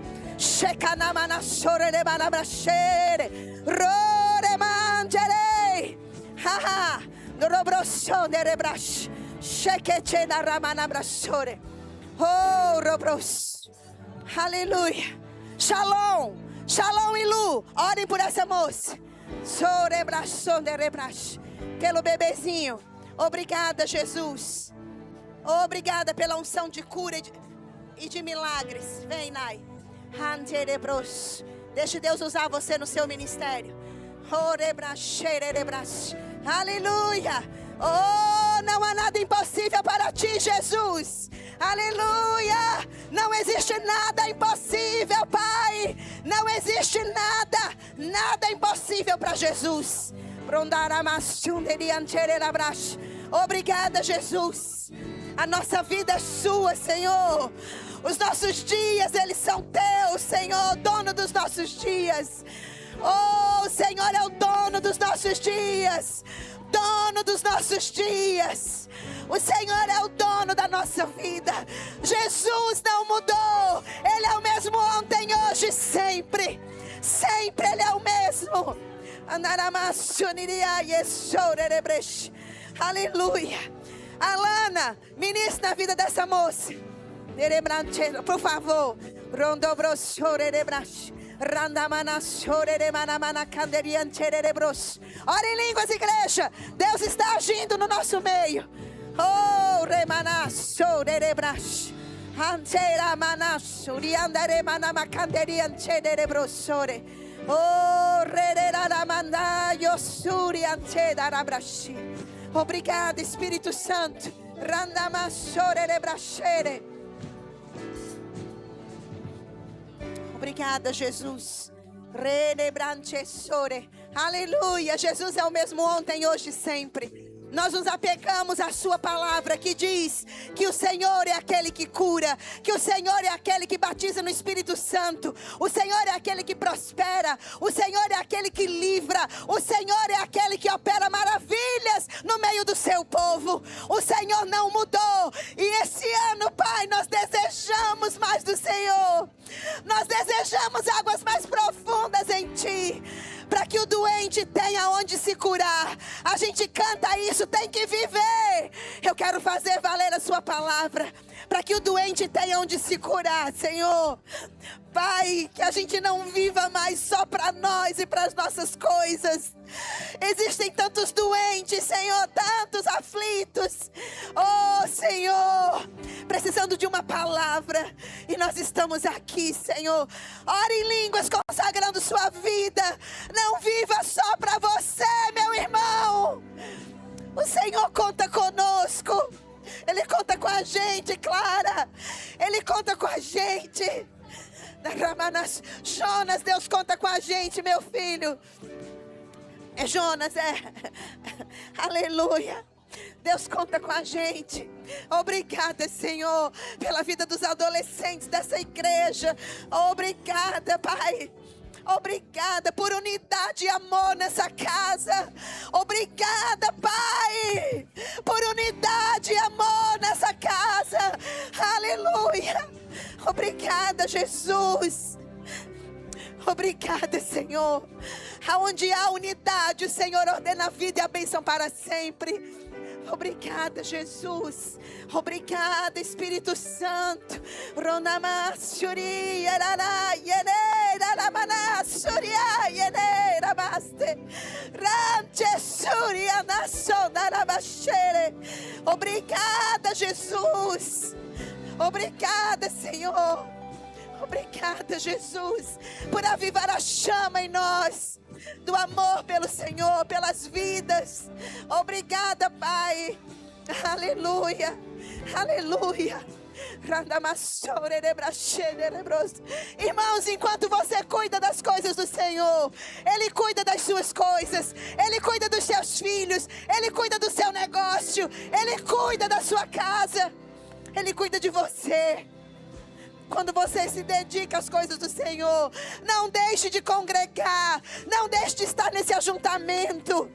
Speaker 1: Oh, robros. Aleluia. Shalom, Shalom e Lu, orem por essa moça. Pelo bebezinho. Obrigada, Jesus. Obrigada pela unção de cura e de milagres. Vem, Nai. Deixe Deus usar você no seu ministério. Aleluia. Oh, não há nada impossível para ti, Jesus. Aleluia. Não existe nada impossível, Pai. Não existe nada impossível para Jesus. Obrigada, Jesus. A nossa vida é sua, Senhor. Os nossos dias, eles são teus, Senhor, dono dos nossos dias. Oh, o Senhor é o dono dos nossos dias. Dono dos nossos dias. O Senhor é o dono da nossa vida. Jesus não mudou. Ele é o mesmo ontem, hoje, sempre. Sempre Ele é o mesmo. Aleluia. Alana, ministra na vida dessa moça. Por favor. Ora em línguas, igreja. Deus está agindo no nosso meio. Oh, Antera manasso, riandare manamacanderian cedere brossore. Oh, rederara mandaio suri antedara brashi. Obrigado, Espírito Santo. Randamassore de brachere. Obrigada, Jesus. Redebranchessore. Aleluia. Jesus é o mesmo ontem, hoje e sempre. Nós nos apegamos à sua palavra que diz que o Senhor é aquele que cura, que o Senhor é aquele que batiza no Espírito Santo, o Senhor é aquele que prospera, o Senhor é aquele que livra, o Senhor é aquele que opera maravilhas no meio do seu povo. O Senhor não mudou e esse ano, Pai, nós desejamos mais do Senhor, nós desejamos águas mais profundas em Ti, para que o doente tenha onde se curar. A gente canta isso, tem que viver. Eu quero fazer valer a sua palavra, para que o doente tenha onde se curar, Senhor. Pai, que a gente não viva mais só para nós e para as nossas coisas. Existem tantos doentes, Senhor, tantos aflitos. Oh, Senhor, precisando de uma palavra. E nós estamos aqui, Senhor. Ore em línguas, consagrando sua vida. Não viva só para você, meu irmão. O Senhor conta conosco. Ele conta com a gente, Clara. Ele conta com a gente. Jonas, Deus conta com a gente, meu filho. É Jonas, é. Aleluia. Deus conta com a gente. Obrigada, Senhor, pela vida dos adolescentes dessa igreja. Obrigada, Pai. Obrigada por unidade e amor nessa casa. Obrigada, Pai, por unidade e amor nessa casa. Aleluia. Obrigada, Jesus. Obrigada, Senhor. Aonde há unidade, o Senhor ordena a vida e a bênção para sempre. Obrigada, Jesus. Obrigada, Espírito Santo. Obrigada, Jesus. Obrigada, Senhor. Obrigada, Jesus, por avivar a chama em nós do amor pelo Senhor, pelas vidas. Obrigada, Pai. Aleluia. Aleluia. Irmãos, enquanto você cuida das coisas do Senhor, Ele cuida das suas coisas, Ele cuida dos seus filhos, Ele cuida do seu negócio, Ele cuida da sua casa, Ele cuida de você. Quando você se dedica às coisas do Senhor, não deixe de congregar, não deixe de estar nesse ajuntamento.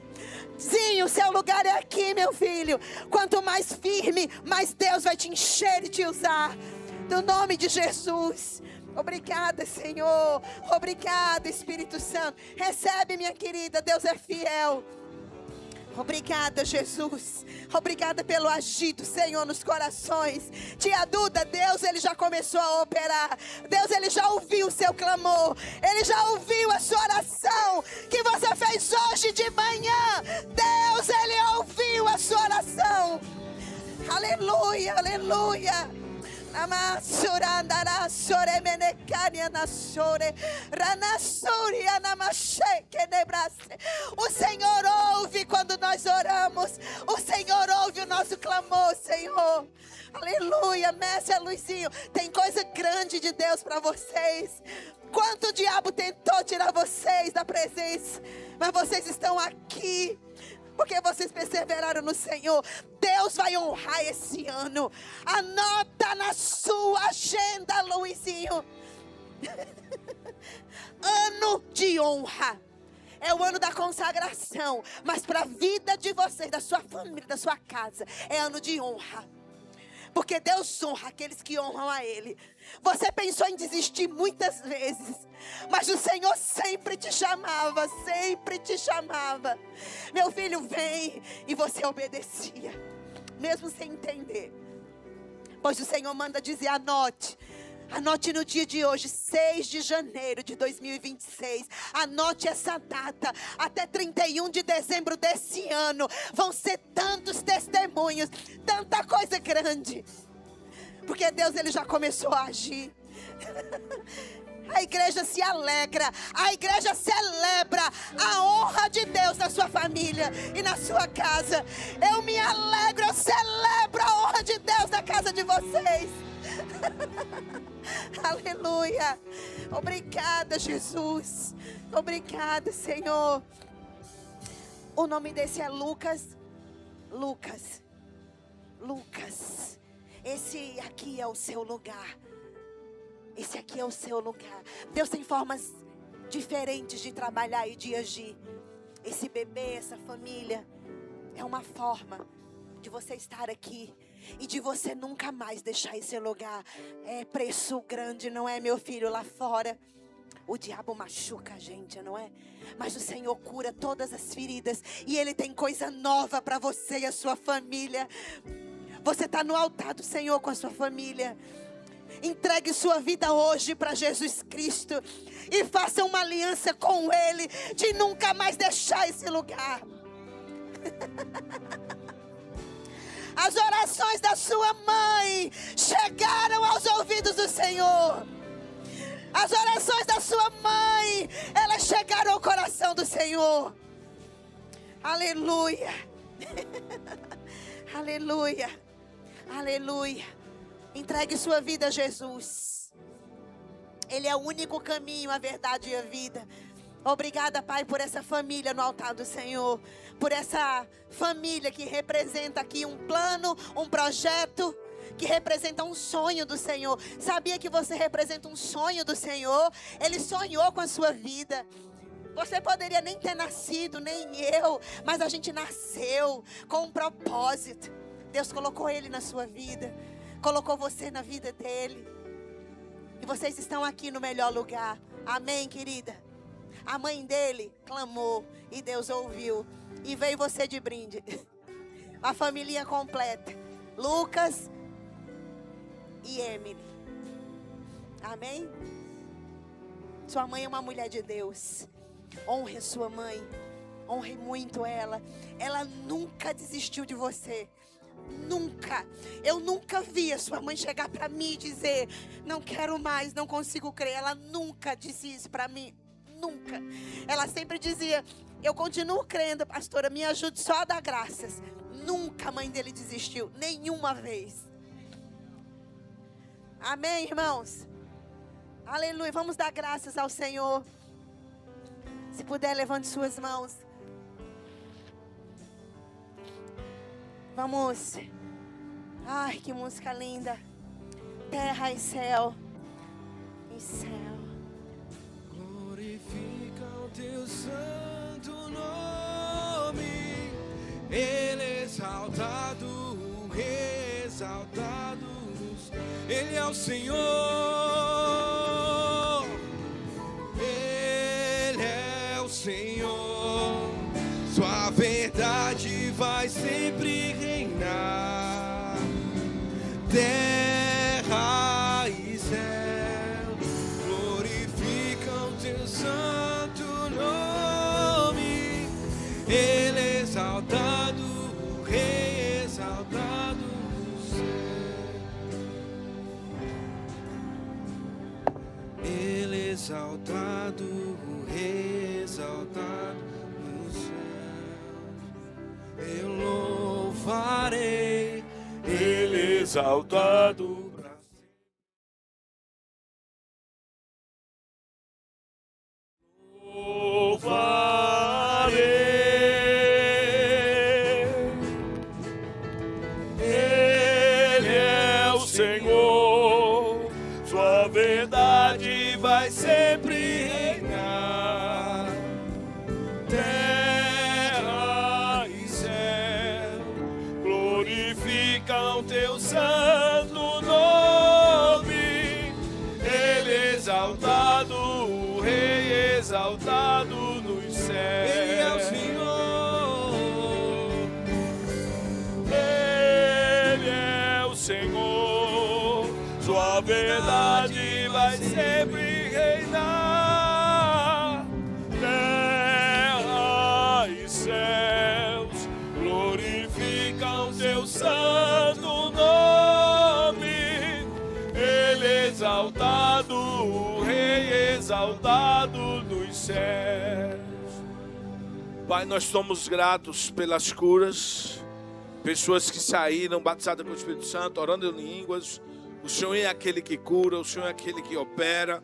Speaker 1: Sim, o seu lugar é aqui, meu filho. Quanto mais firme, mais Deus vai te encher e te usar. No nome de Jesus. Obrigada, Senhor. Obrigada, Espírito Santo. Recebe, minha querida, Deus é fiel. Obrigada, Jesus. Obrigada pelo agir do Senhor nos corações. Tia Duda, Deus, Ele já começou a operar. Deus, Ele já ouviu o seu clamor. Ele já ouviu a sua oração que você fez hoje de manhã. Deus, Ele ouviu a sua oração. Aleluia, aleluia. O Senhor ouve quando nós oramos. O Senhor ouve o nosso clamor, Senhor. Aleluia, Mestre Luizinho. Tem coisa grande de Deus para vocês. Quanto o diabo tentou tirar vocês da presença, mas vocês estão aqui porque vocês perseveraram no Senhor. Deus vai honrar esse ano. Anota na sua agenda, Luizinho. Ano de honra. É o ano da consagração. Mas para a vida de vocês, da sua família, da sua casa, é ano de honra. Porque Deus honra aqueles que honram a Ele. Você pensou em desistir muitas vezes, mas o Senhor sempre te chamava, sempre te chamava. Meu filho, vem. E você obedecia, mesmo sem entender. Pois o Senhor manda dizer, anote. Anote no dia de hoje, 6 de janeiro de 2026. Anote essa data. Até 31 de dezembro desse ano. Vão ser tantos testemunhos. Tanta coisa grande. Porque Deus, Ele já começou a agir. A igreja se alegra. A igreja celebra a honra de Deus na sua família e na sua casa. Eu me alegro, eu celebro a honra de Deus na casa de vocês. Aleluia. Obrigada, Jesus. Obrigada, Senhor. O nome desse é Lucas. Lucas. Esse aqui é o seu lugar. Esse aqui é o seu lugar. Deus tem formas diferentes de trabalhar e de agir. Esse bebê, essa família, é uma forma de você estar aqui e de você nunca mais deixar esse lugar. É preço grande, não é, meu filho? Lá fora o diabo machuca a gente, não é? Mas o Senhor cura todas as feridas. E Ele tem coisa nova para você e a sua família. Você está no altar do Senhor com a sua família. Entregue sua vida hoje para Jesus Cristo. E faça uma aliança com Ele de nunca mais deixar esse lugar. As orações da sua mãe chegaram aos ouvidos do Senhor. As orações da sua mãe, elas chegaram ao coração do Senhor. Aleluia. Aleluia. Aleluia. Entregue sua vida a Jesus. Ele é o único caminho, a verdade e a vida. Obrigada, Pai, por essa família no altar do Senhor. Por essa família que representa aqui um plano, um projeto, que representa um sonho do Senhor. Sabia que você representa um sonho do Senhor? Ele sonhou com a sua vida. Você poderia nem ter nascido, nem eu, mas a gente nasceu com um propósito. Deus colocou Ele na sua vida. Colocou você na vida dele. E vocês estão aqui no melhor lugar. Amém, querida? A mãe dele clamou e Deus ouviu. E veio você de brinde. A família completa. Lucas e Emily. Amém? Sua mãe é uma mulher de Deus. Honre a sua mãe. Honre muito ela. Ela nunca desistiu de você. Nunca. Eu nunca vi a sua mãe chegar para mim e dizer: não quero mais, não consigo crer. Ela nunca disse isso para mim. Nunca. Ela sempre dizia: eu continuo crendo, pastora, me ajude só a dar graças. Nunca a mãe dele desistiu, nenhuma vez. Amém, irmãos? Aleluia. Vamos dar graças ao Senhor. Se puder, levante suas mãos. Vamos. Ai, que música linda. Terra e céu. E céu.
Speaker 2: Glorifica o teu santo nome. Ele é exaltado, exaltado. Ele é o Senhor. Ele é o Senhor. Sua verdade vai sempre reinar. Terra e céu glorificam teu santo nome. Ele é exaltado, o Rei exaltado no céu. Ele é exaltado, o Rei exaltado no céu. Eu louvarei, Ele é exaltado. Ele é o Senhor, sua verdade vai sempre reinar. Terra e céu glorificam teu santo nome. Ele é exaltado, o Rei exaltado nos céus. Ele é o Senhor. Ele é o Senhor. Sua verdade vai sempre reinar. Terra e céus glorificam teu santo nome. Ele é exaltado, o Rei exaltado nos céus. Pai, nós somos gratos pelas curas, pessoas que saíram batizadas com o Espírito Santo, orando em línguas. O Senhor é aquele que cura, o Senhor é aquele que opera.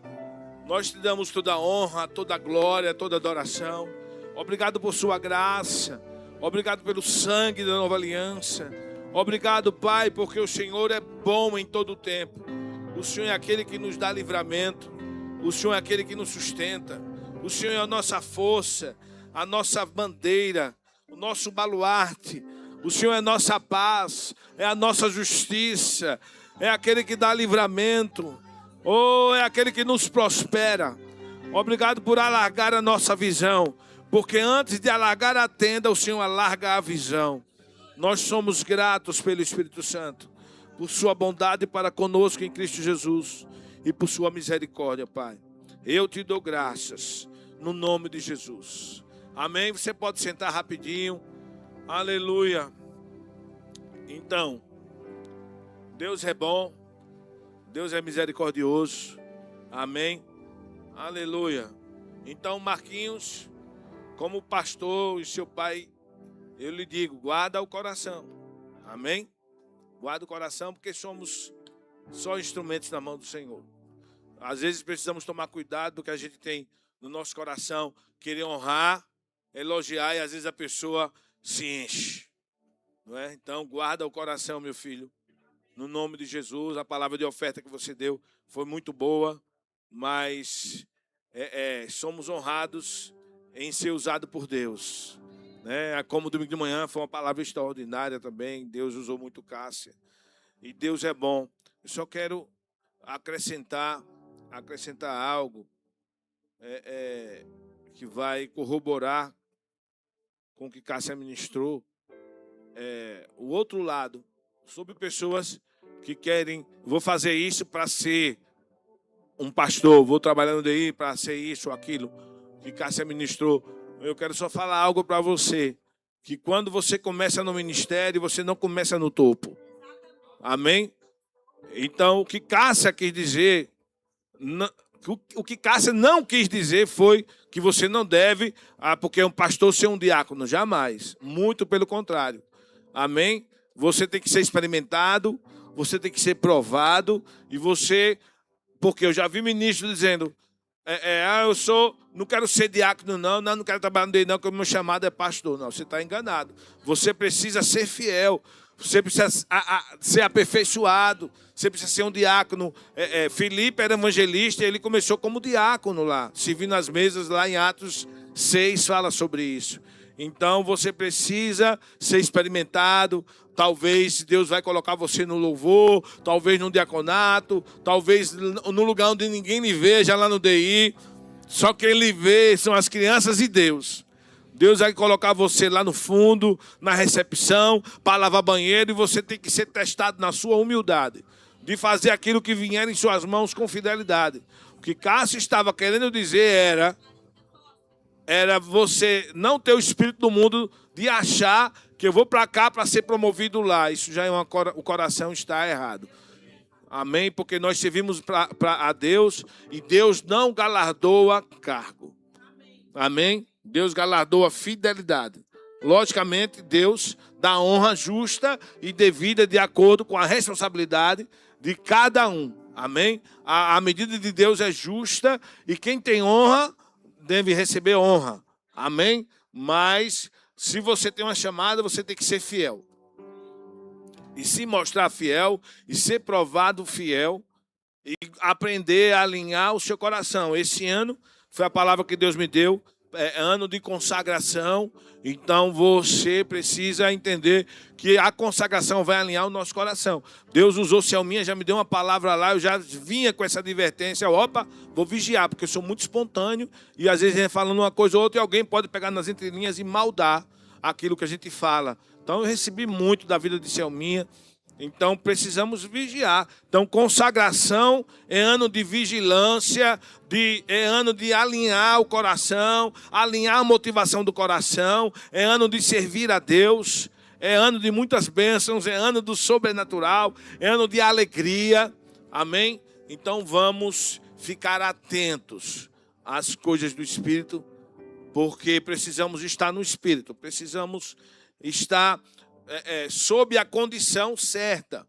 Speaker 2: Nós te damos toda a honra, toda a glória, toda a adoração. Obrigado por sua graça. Obrigado pelo sangue da nova aliança. Obrigado, Pai, porque o Senhor é bom em todo o tempo. O Senhor é aquele que nos dá livramento. O Senhor é aquele que nos sustenta. O Senhor é a nossa força, a nossa bandeira, o nosso baluarte. O Senhor é a nossa paz, é a nossa justiça, é aquele que dá livramento, é aquele que nos prospera. Obrigado por alargar a nossa visão, porque antes de alargar a tenda, o Senhor alarga a visão. Nós somos gratos pelo Espírito Santo, por sua bondade para conosco em Cristo Jesus e por sua misericórdia, Pai. Eu te dou graças no nome de Jesus. Amém? Você pode sentar rapidinho. Aleluia. Então, Deus é bom, Deus é misericordioso. Amém? Aleluia. Então, Marquinhos, como pastor e seu pai, eu lhe digo, guarda o coração. Amém? Guarda o coração, porque somos só instrumentos na mão do Senhor. Às vezes precisamos tomar cuidado do que a gente tem no nosso coração, querer honrar, elogiar, e às vezes a pessoa se enche. Não é? Então, guarda o coração, meu filho. No nome de Jesus, a palavra de oferta que você deu foi muito boa, mas somos honrados em ser usado por Deus. Né? Como domingo de manhã foi uma palavra extraordinária também. Deus usou muito Cássia. E Deus é bom. Eu só quero acrescentar algo que vai corroborar com o que Cássia ministrou. O outro lado, sobre pessoas que querem, vou fazer isso para ser um pastor, vou trabalhar no DI para ser isso ou aquilo, que Cássia ministrou. Eu quero só falar algo para você, que quando você começa no ministério, você não começa no topo. Amém? Então, o que Cássia quis dizer, o que Cássia não quis dizer foi que você não deve, porque é um pastor ser um diácono, jamais. Muito pelo contrário. Amém? Você tem que ser experimentado, você tem que ser provado, e você, porque eu já vi ministro dizendo, não quero ser diácono não quero trabalhar no DI não, porque o meu chamado é pastor. Não, você está enganado. Você precisa ser fiel, você precisa ser aperfeiçoado, você precisa ser um diácono. Filipe era evangelista e ele começou como diácono lá, servindo as mesas lá em Atos 6, fala sobre isso. Então você precisa ser experimentado. Talvez Deus vai colocar você no louvor, talvez no diaconato, talvez no lugar onde ninguém lhe veja, lá no DI. Só quem lhe vê são as crianças e Deus. Deus vai colocar você lá no fundo, na recepção, para lavar banheiro, e você tem que ser testado na sua humildade, de fazer aquilo que vier em suas mãos com fidelidade. O que Cássio estava querendo dizer era você não ter o espírito do mundo de achar que eu vou para cá para ser promovido lá. Isso já o coração está errado. Amém? Porque nós servimos a Deus e Deus não galardoa cargo. Amém? Deus galardoa fidelidade. Logicamente, Deus dá honra justa e devida de acordo com a responsabilidade de cada um. Amém? A medida de Deus é justa e quem tem honra deve receber honra. Amém? Mas se você tem uma chamada, você tem que ser fiel. E se mostrar fiel e ser provado fiel e aprender a alinhar o seu coração. Esse ano foi a palavra que Deus me deu, ano de consagração. Então você precisa entender que a consagração vai alinhar o nosso coração. Deus usou Selminha, já me deu uma palavra lá, eu já vinha com essa advertência. Opa, vou vigiar, porque eu sou muito espontâneo e às vezes a gente falando uma coisa ou outra e alguém pode pegar nas entrelinhas e maldar aquilo que a gente fala. Então eu recebi muito da vida de Selminha Então, precisamos vigiar. Então, consagração é ano de vigilância, é ano de alinhar o coração, alinhar a motivação do coração, é ano de servir a Deus, é ano de muitas bênçãos, é ano do sobrenatural, é ano de alegria. Amém? Então, vamos ficar atentos às coisas do Espírito, porque precisamos estar no Espírito, precisamos estar sob a condição certa.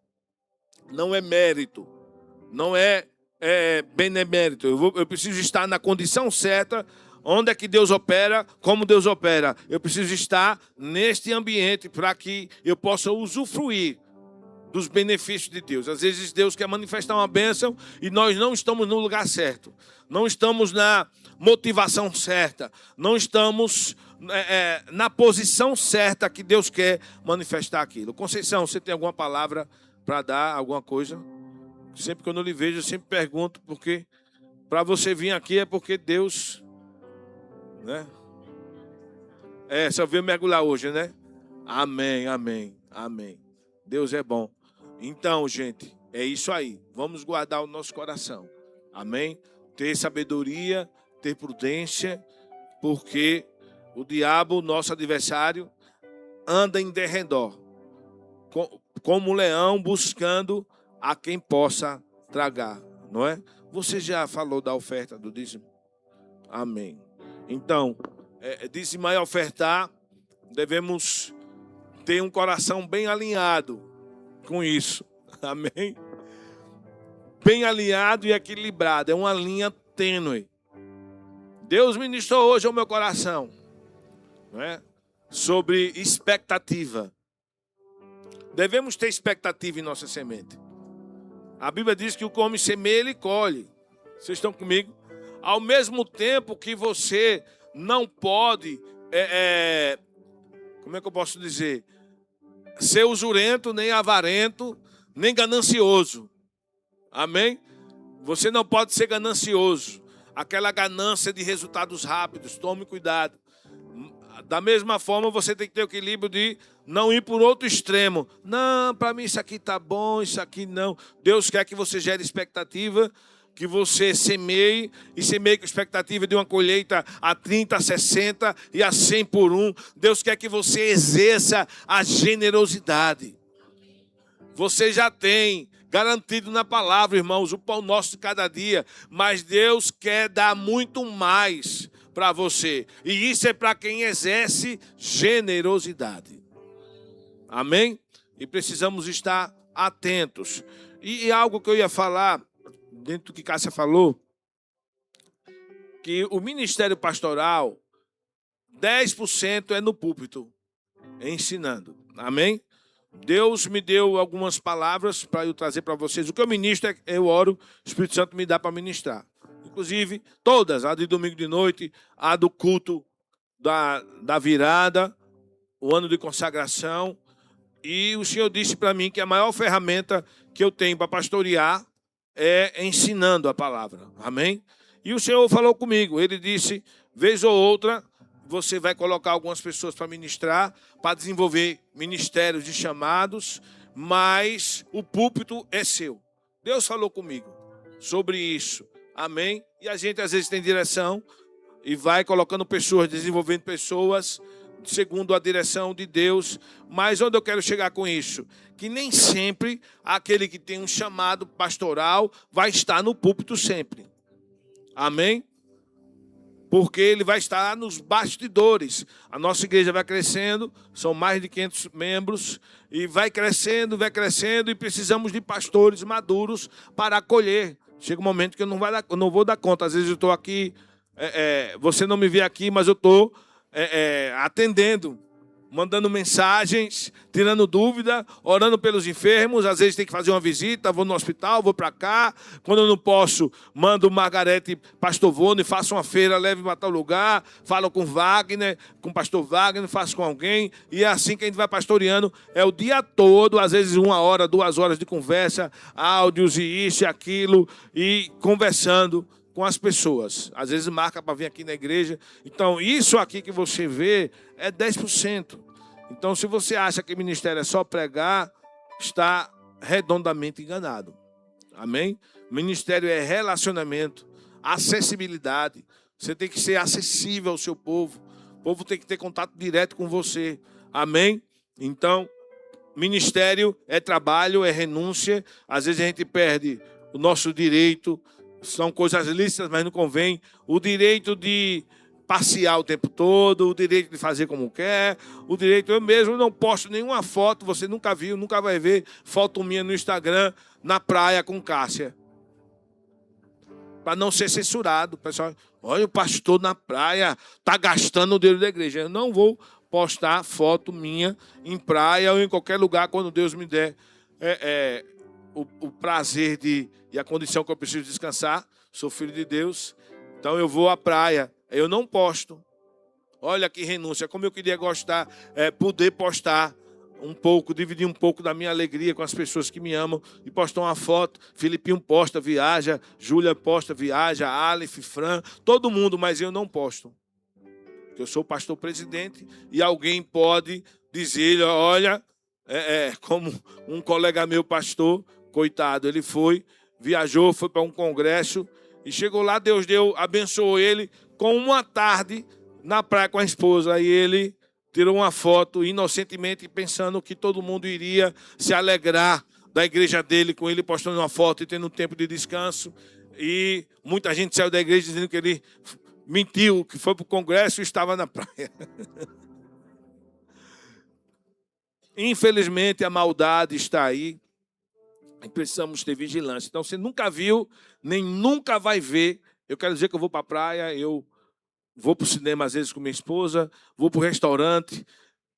Speaker 2: Não é mérito, não é benemérito. Eu preciso estar na condição certa. Onde é que Deus opera, como Deus opera. Eu preciso estar neste ambiente para que eu possa usufruir dos benefícios de Deus. Às vezes Deus quer manifestar uma bênção e nós não estamos no lugar certo. Não estamos na motivação certa. Não estamos na posição certa que Deus quer manifestar aquilo. Conceição, você tem alguma palavra para dar, alguma coisa? Sempre que eu não lhe vejo, eu sempre pergunto, porque para você vir aqui é porque Deus, né? Só veio mergulhar hoje, né? Amém, amém, amém. Deus é bom. Então, gente, é isso aí. Vamos guardar o nosso coração. Amém? Ter sabedoria, ter prudência, porque o diabo, nosso adversário, anda em derredor, como um leão buscando a quem possa tragar, não é? Você já falou da oferta do dízimo? Amém. Então, dizimar e ofertar, devemos ter um coração bem alinhado com isso. Amém? Bem alinhado e equilibrado. É uma linha tênue. Deus ministrou hoje ao meu coração, não é? Sobre expectativa. Devemos ter expectativa em nossa semente. A Bíblia diz que o que o homem semeia, ele colhe. Vocês estão comigo? Ao mesmo tempo que você não pode, como é que eu posso dizer? Ser usurento, nem avarento, nem ganancioso. Amém? Você não pode ser ganancioso. Aquela ganância de resultados rápidos, tome cuidado. Da mesma forma, você tem que ter o equilíbrio de não ir por outro extremo. Não, para mim isso aqui está bom, isso aqui não. Deus quer que você gere expectativa, que você semeie, e semeie com expectativa de uma colheita a 30, a 60 e a 100 por um. Deus quer que você exerça a generosidade. Você já tem garantido na palavra, irmãos, o pão nosso de cada dia, mas Deus quer dar muito mais para você. E isso é para quem exerce generosidade. Amém? E precisamos estar atentos. E algo que eu ia falar, dentro do que Cássia falou, que o ministério pastoral, 10% é no púlpito, ensinando. Amém? Deus me deu algumas palavras para eu trazer para vocês. O que eu ministro, eu oro, o Espírito Santo me dá para ministrar. Inclusive, todas, a de domingo de noite, a do culto da virada, o ano de consagração. E o Senhor disse para mim que a maior ferramenta que eu tenho para pastorear é ensinando a palavra. Amém? E o Senhor falou comigo. Ele disse, vez ou outra, você vai colocar algumas pessoas para ministrar, para desenvolver ministérios de chamados, mas o púlpito é seu. Deus falou comigo sobre isso. Amém? E a gente às vezes tem direção e vai colocando pessoas, desenvolvendo pessoas segundo a direção de Deus. Mas onde eu quero chegar com isso? Que nem sempre aquele que tem um chamado pastoral vai estar no púlpito sempre. Amém? Porque ele vai estar nos bastidores. A nossa igreja vai crescendo, são mais de 500 membros, e vai crescendo, e precisamos de pastores maduros para acolher. Chega um momento que eu não vou dar conta. Às vezes eu estou aqui, você não me vê aqui, mas eu estou atendendo, mandando mensagens, tirando dúvida, orando pelos enfermos. Às vezes tem que fazer uma visita, vou no hospital, vou para cá. Quando eu não posso, mando Margarete, pastor Vone, faço uma feira, leve para tal lugar, falo com Wagner, com o pastor Wagner, faço com alguém. E é assim que a gente vai pastoreando, é o dia todo, às vezes 1 hora, 2 horas de conversa, áudios e isso e aquilo, e conversando com as pessoas. Às vezes marca para vir aqui na igreja. Então, isso aqui que você vê é 10%. Então, se você acha que o ministério é só pregar, está redondamente enganado. Amém? Ministério é relacionamento, acessibilidade. Você tem que ser acessível ao seu povo. O povo tem que ter contato direto com você. Amém? Então, ministério é trabalho, é renúncia. Às vezes a gente perde o nosso direito. São coisas lícitas, mas não convém. O direito de passear o tempo todo, o direito de fazer como quer, o direito... Eu mesmo não posto nenhuma foto, você nunca viu, nunca vai ver foto minha no Instagram, na praia com Cássia. Para não ser censurado. O pessoal, olha o pastor na praia, está gastando o dinheiro da igreja. Eu não vou postar foto minha em praia ou em qualquer lugar quando Deus me der o prazer e a condição que eu preciso descansar. Sou filho de Deus, então eu vou à praia. Eu não posto. Olha que renúncia. Como eu queria poder postar um pouco, dividir um pouco da minha alegria com as pessoas que me amam e postar uma foto. Filipinho posta, viaja. Júlia posta, viaja. Aleph, Fran, todo mundo, mas eu não posto. Eu sou pastor presidente e alguém pode dizer, olha, como um colega meu pastor, coitado, ele viajou, foi para um congresso e chegou lá, Deus abençoou ele com uma tarde na praia com a esposa. Aí ele tirou uma foto inocentemente pensando que todo mundo iria se alegrar da igreja dele com ele postando uma foto e tendo um tempo de descanso. E muita gente saiu da igreja dizendo que ele mentiu, que foi para o congresso e estava na praia. Infelizmente, a maldade está aí e precisamos ter vigilância. Então, você nunca viu, nem nunca vai ver. Eu quero dizer que eu vou para a praia, eu vou para o cinema às vezes com minha esposa, vou para o restaurante,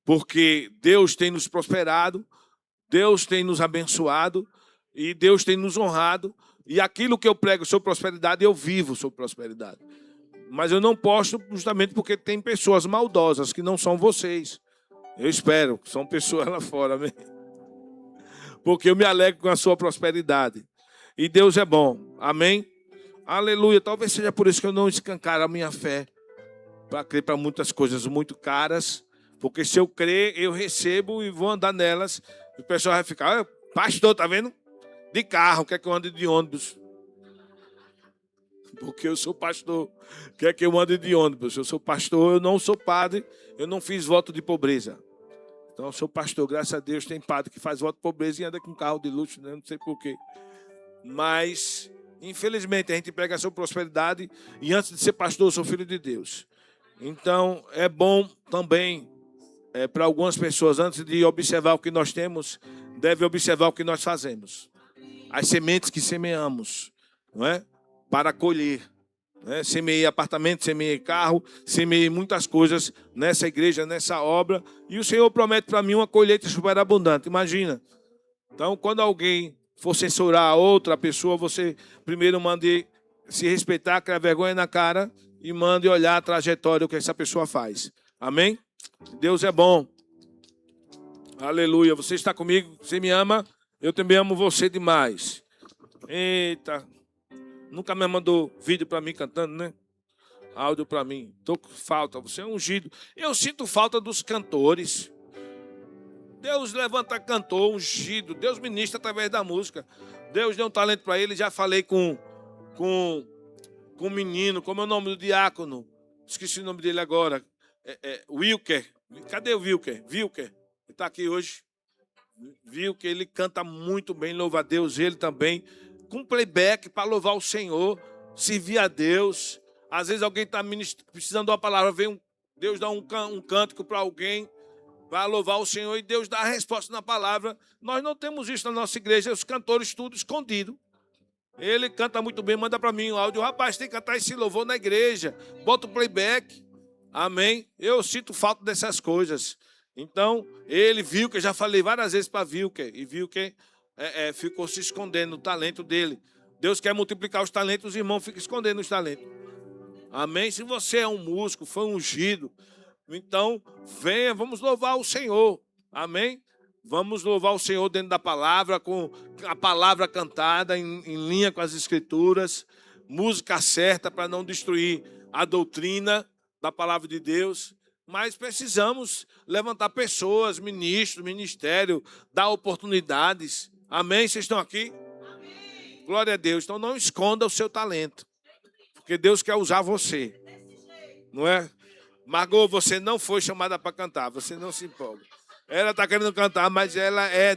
Speaker 2: porque Deus tem nos prosperado, Deus tem nos abençoado e Deus tem nos honrado. E aquilo que eu prego sobre prosperidade, eu vivo sobre prosperidade. Mas eu não posto justamente porque tem pessoas maldosas que não são vocês. Eu espero que são pessoas lá fora, amém? Porque eu me alegro com a sua prosperidade. E Deus é bom, amém? Aleluia. Talvez seja por isso que eu não escancaro a minha fé para crer para muitas coisas muito caras. Porque se eu crer, eu recebo e vou andar nelas. E o pessoal vai ficar, pastor, tá vendo? De carro, quer que eu ande de ônibus? Porque eu sou pastor. Quer que eu ande de ônibus? Eu sou pastor, eu não sou padre, eu não fiz voto de pobreza. Então eu sou pastor, graças a Deus tem padre que faz voto de pobreza e anda com carro de luxo, né? Não sei porquê. Mas, infelizmente, a gente prega sobre prosperidade e antes de ser pastor, eu sou filho de Deus. Então, é bom também para algumas pessoas, antes de observar o que nós temos, deve observar o que nós fazemos. As sementes que semeamos, não é? Para colher. Né? Semeei apartamento, semeei carro, semeei muitas coisas nessa igreja, nessa obra. E o Senhor promete para mim uma colheita superabundante. Imagina. Então, quando alguém for censurar outra pessoa, você primeiro mande se respeitar, criar vergonha na cara e mande olhar a trajetória que essa pessoa faz. Amém? Deus é bom. Aleluia. Você está comigo? Você me ama? Eu também amo você demais. Eita. Nunca me mandou vídeo para mim cantando, né? Áudio para mim. Tô com falta. Você é ungido. Eu sinto falta dos cantores. Deus levanta cantor, ungido. Deus ministra através da música. Deus deu um talento para ele. Já falei com um menino. Como é o nome do diácono? Esqueci o nome dele agora. Wilker. Cadê o Wilker? Wilker. Ele está aqui hoje. Wilker, ele canta muito bem. Louva a Deus. Ele também. Com playback para louvar o Senhor, servir a Deus. Às vezes alguém está precisando de uma palavra, Deus dá um cântico para alguém, para louvar o Senhor, e Deus dá a resposta na palavra. Nós não temos isso na nossa igreja, os cantores tudo escondido. Ele canta muito bem, manda para mim o áudio. Rapaz, tem que cantar esse louvor na igreja, bota o playback. Amém? Eu sinto falta dessas coisas. Então, ele viu que eu já falei várias vezes para Wilker, e Wilker ficou se escondendo no talento dele. Deus quer multiplicar os talentos, os irmãos ficam escondendo os talentos. Amém? Se você é um músico, foi ungido, então venha, vamos louvar o Senhor. Amém? Vamos louvar o Senhor dentro da palavra, com a palavra cantada em linha com as escrituras, música certa para não destruir a doutrina da palavra de Deus. Mas precisamos levantar pessoas, ministros, ministério, dar oportunidades. Amém? Vocês estão aqui? Amém. Glória a Deus. Então não esconda o seu talento. Porque Deus quer usar você. Não é? Margot, você não foi chamada para cantar. Você não se empolga. Ela está querendo cantar, mas ela é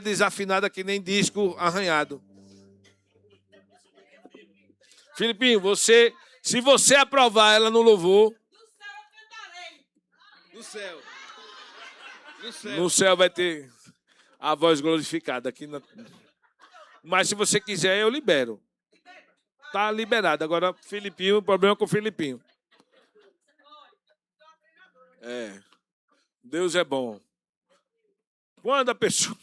Speaker 2: desafinada que nem disco arranhado. Filipinho, se você aprovar ela no louvor... No céu eu cantarei. No céu vai ter a voz glorificada. Aqui na... Mas se você quiser, eu libero. Tá liberado. Agora, Filipinho, o problema é com o Filipinho. Deus é bom. Quando a pessoa...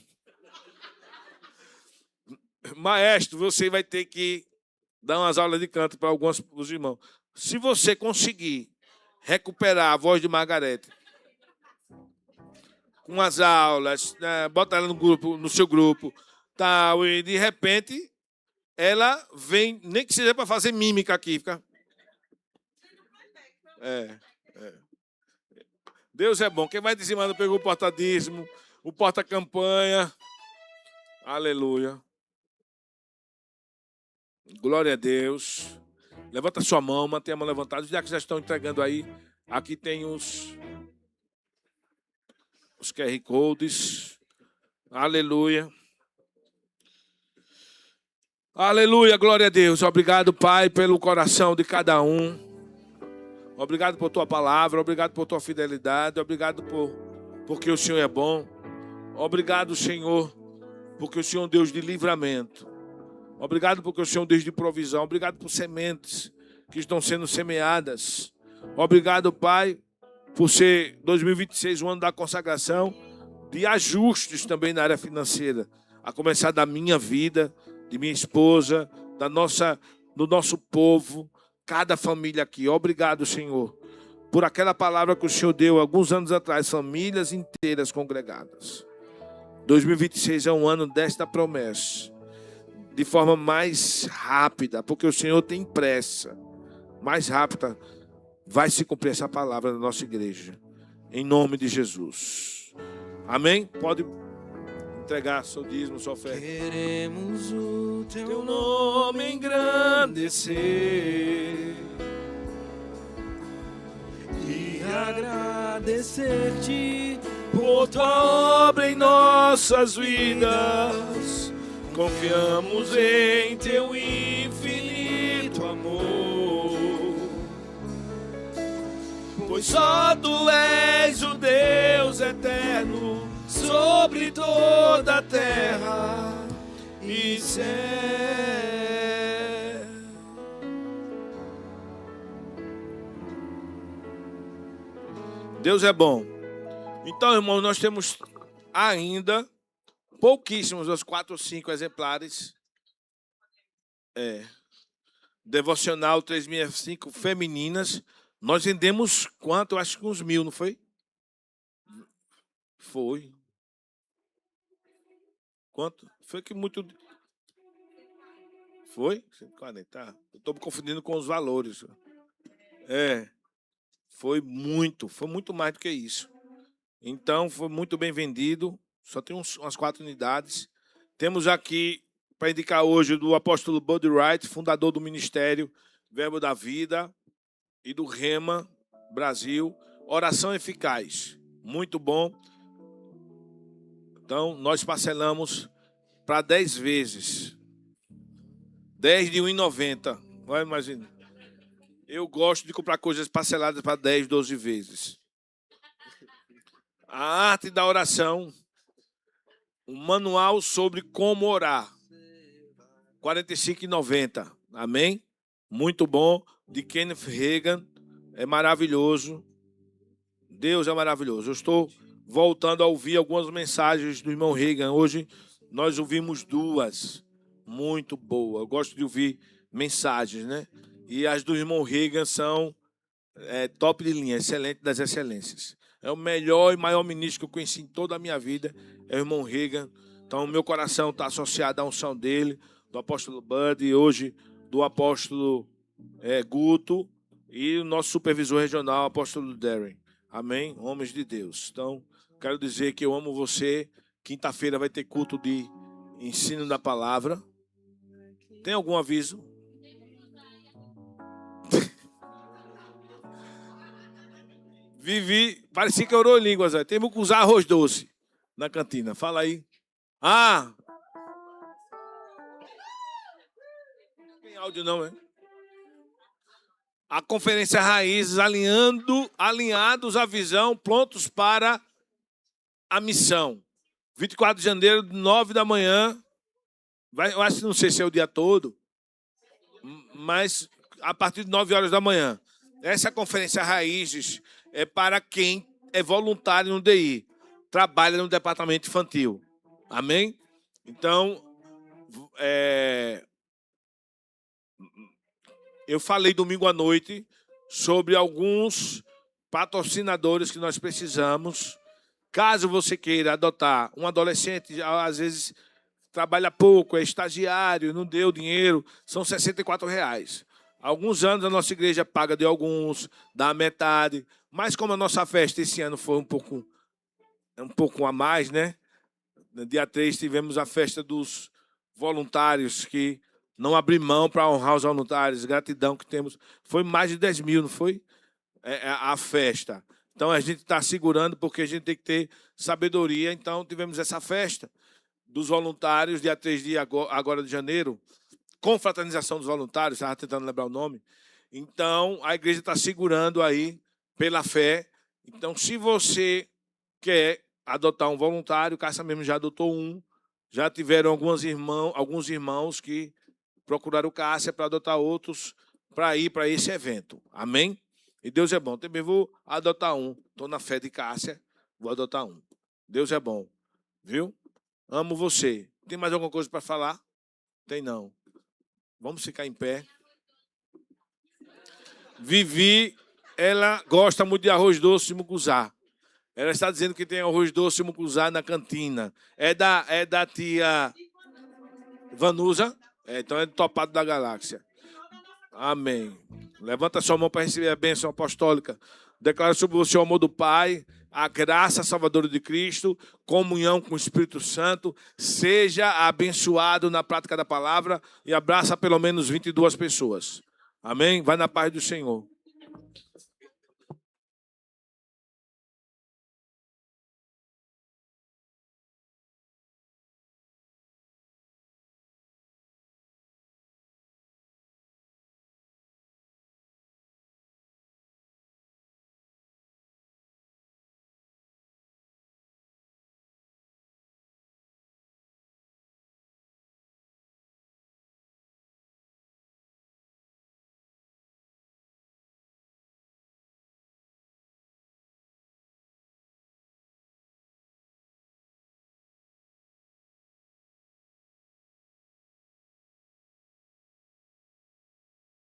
Speaker 2: Maestro, você vai ter que dar umas aulas de canto para alguns dos irmãos. Se você conseguir recuperar a voz de Margarete com as aulas, né, bota ela no seu grupo, tal, e de repente ela vem, nem que seja para fazer mímica aqui, fica. Deus é bom. Quem vai dizimando pegou o porta-dízimo, o porta-campanha. Aleluia. Glória a Deus. Levanta sua mão, mantenha a mão levantada. Os diáconos já estão entregando aí. Aqui tem os QR Codes. Aleluia. Aleluia, glória a Deus. Obrigado, Pai, pelo coração de cada um. Obrigado por tua palavra. Obrigado por tua fidelidade. Obrigado porque o Senhor é bom. Obrigado, Senhor, porque o Senhor é um Deus de livramento. Obrigado porque o Senhor é um Deus de provisão. Obrigado por sementes que estão sendo semeadas. Obrigado, Pai, por ser 2026 o ano da consagração, de ajustes também na área financeira. A começar da minha vida, de minha esposa, do nosso povo, cada família aqui. Obrigado, Senhor, por aquela palavra que o Senhor deu alguns anos atrás, famílias inteiras congregadas. 2026 é um ano desta promessa, de forma mais rápida, porque o Senhor tem pressa. Mais rápida vai se cumprir essa palavra na nossa igreja, em nome de Jesus. Amém? Pode entregar seu dízimo, sua oferta.
Speaker 3: Queremos o teu nome engrandecer e agradecer-te por tua obra em nossas vidas. Confiamos em teu infinito amor, pois só tu és o Deus eterno sobre toda a terra e céu.
Speaker 2: Deus é bom. Então, irmãos, nós temos ainda pouquíssimos, os 4 ou 5 exemplares. Devocional 365 femininas. Nós vendemos quanto? Eu acho que uns 1000, não foi? Foi. Quanto? Foi que muito... Foi? 140. Eu estou me confundindo com os valores. Foi muito mais do que isso. Então, foi muito bem vendido. Só tem umas 4 unidades. Temos aqui, para indicar hoje, do apóstolo Buddy Wright, fundador do Ministério Verbo da Vida e do Rema Brasil. Oração eficaz. Muito bom. Então, nós parcelamos para 10 vezes. 10 de R$1,90. Vai, imagina. Eu gosto de comprar coisas parceladas para 10, 12 vezes. A arte da oração. Um manual sobre como orar. R$45,90. Amém? Muito bom. De Kenneth Hagin. É maravilhoso. Deus é maravilhoso. Eu estou voltando a ouvir algumas mensagens do irmão Hagin. Hoje nós ouvimos 2. Muito boa. Eu gosto de ouvir mensagens, né? E as do irmão Hagin são top de linha. Excelente das excelências. É o melhor e maior ministro que eu conheci em toda a minha vida. É o irmão Hagin. Então, o meu coração está associado à unção dele, do apóstolo Bud, e hoje do apóstolo Guto, e o nosso supervisor regional, o apóstolo Darren. Amém? Homens de Deus. Então, quero dizer que eu amo você Quinta-feira vai ter culto de ensino da palavra. Tem algum aviso? Vivi, parecia que orou em línguas. Temos que usar arroz doce na cantina. Fala aí. Ah! Não tem áudio não, é? A Conferência Raízes alinhados à visão, prontos para a missão. 24 de janeiro, 9 da manhã. Eu acho que não sei se é o dia todo, mas a partir de 9 horas da manhã. Essa Conferência Raízes é para quem é voluntário no DI, trabalha no departamento infantil. Amém? Então, eu falei domingo à noite sobre alguns patrocinadores que nós precisamos. Caso você queira adotar um adolescente, às vezes trabalha pouco, é estagiário, não deu dinheiro, são R$ 64. Alguns anos a nossa igreja paga de alguns, dá a metade. Mas como a nossa festa esse ano foi um pouco a mais, né? No dia 3 tivemos a festa dos voluntários, que não abri mão para honrar os voluntários. Gratidão que temos. Foi mais de 10 mil, não foi? A festa. Então a gente está segurando porque a gente tem que ter sabedoria. Então tivemos essa festa dos voluntários, dia 3 de agora de janeiro, confraternização dos voluntários, estava tentando lembrar o nome. Então, a igreja está segurando aí pela fé. Então, se você quer adotar um voluntário, Cássia mesmo já adotou um, já tiveram alguns irmãos que procuraram Cássia para adotar outros, para ir para esse evento. Amém? E Deus é bom. Também vou adotar um. Estou na fé de Cássia, vou adotar um. Deus é bom. Viu? Amo você. Tem mais alguma coisa para falar? Tem não. Vamos ficar em pé. Vivi, ela gosta muito de arroz doce e mucuzá. Ela está dizendo que tem arroz doce e mucuzá na cantina. É da tia Vanusa? Então é do Topado da Galáxia. Amém. Levanta sua mão para receber a bênção apostólica. Declara sobre você o amor do Pai, a graça salvadora de Cristo, comunhão com o Espírito Santo. Seja abençoado na prática da palavra e abraça pelo menos 22 pessoas. Amém? Vai na paz do Senhor.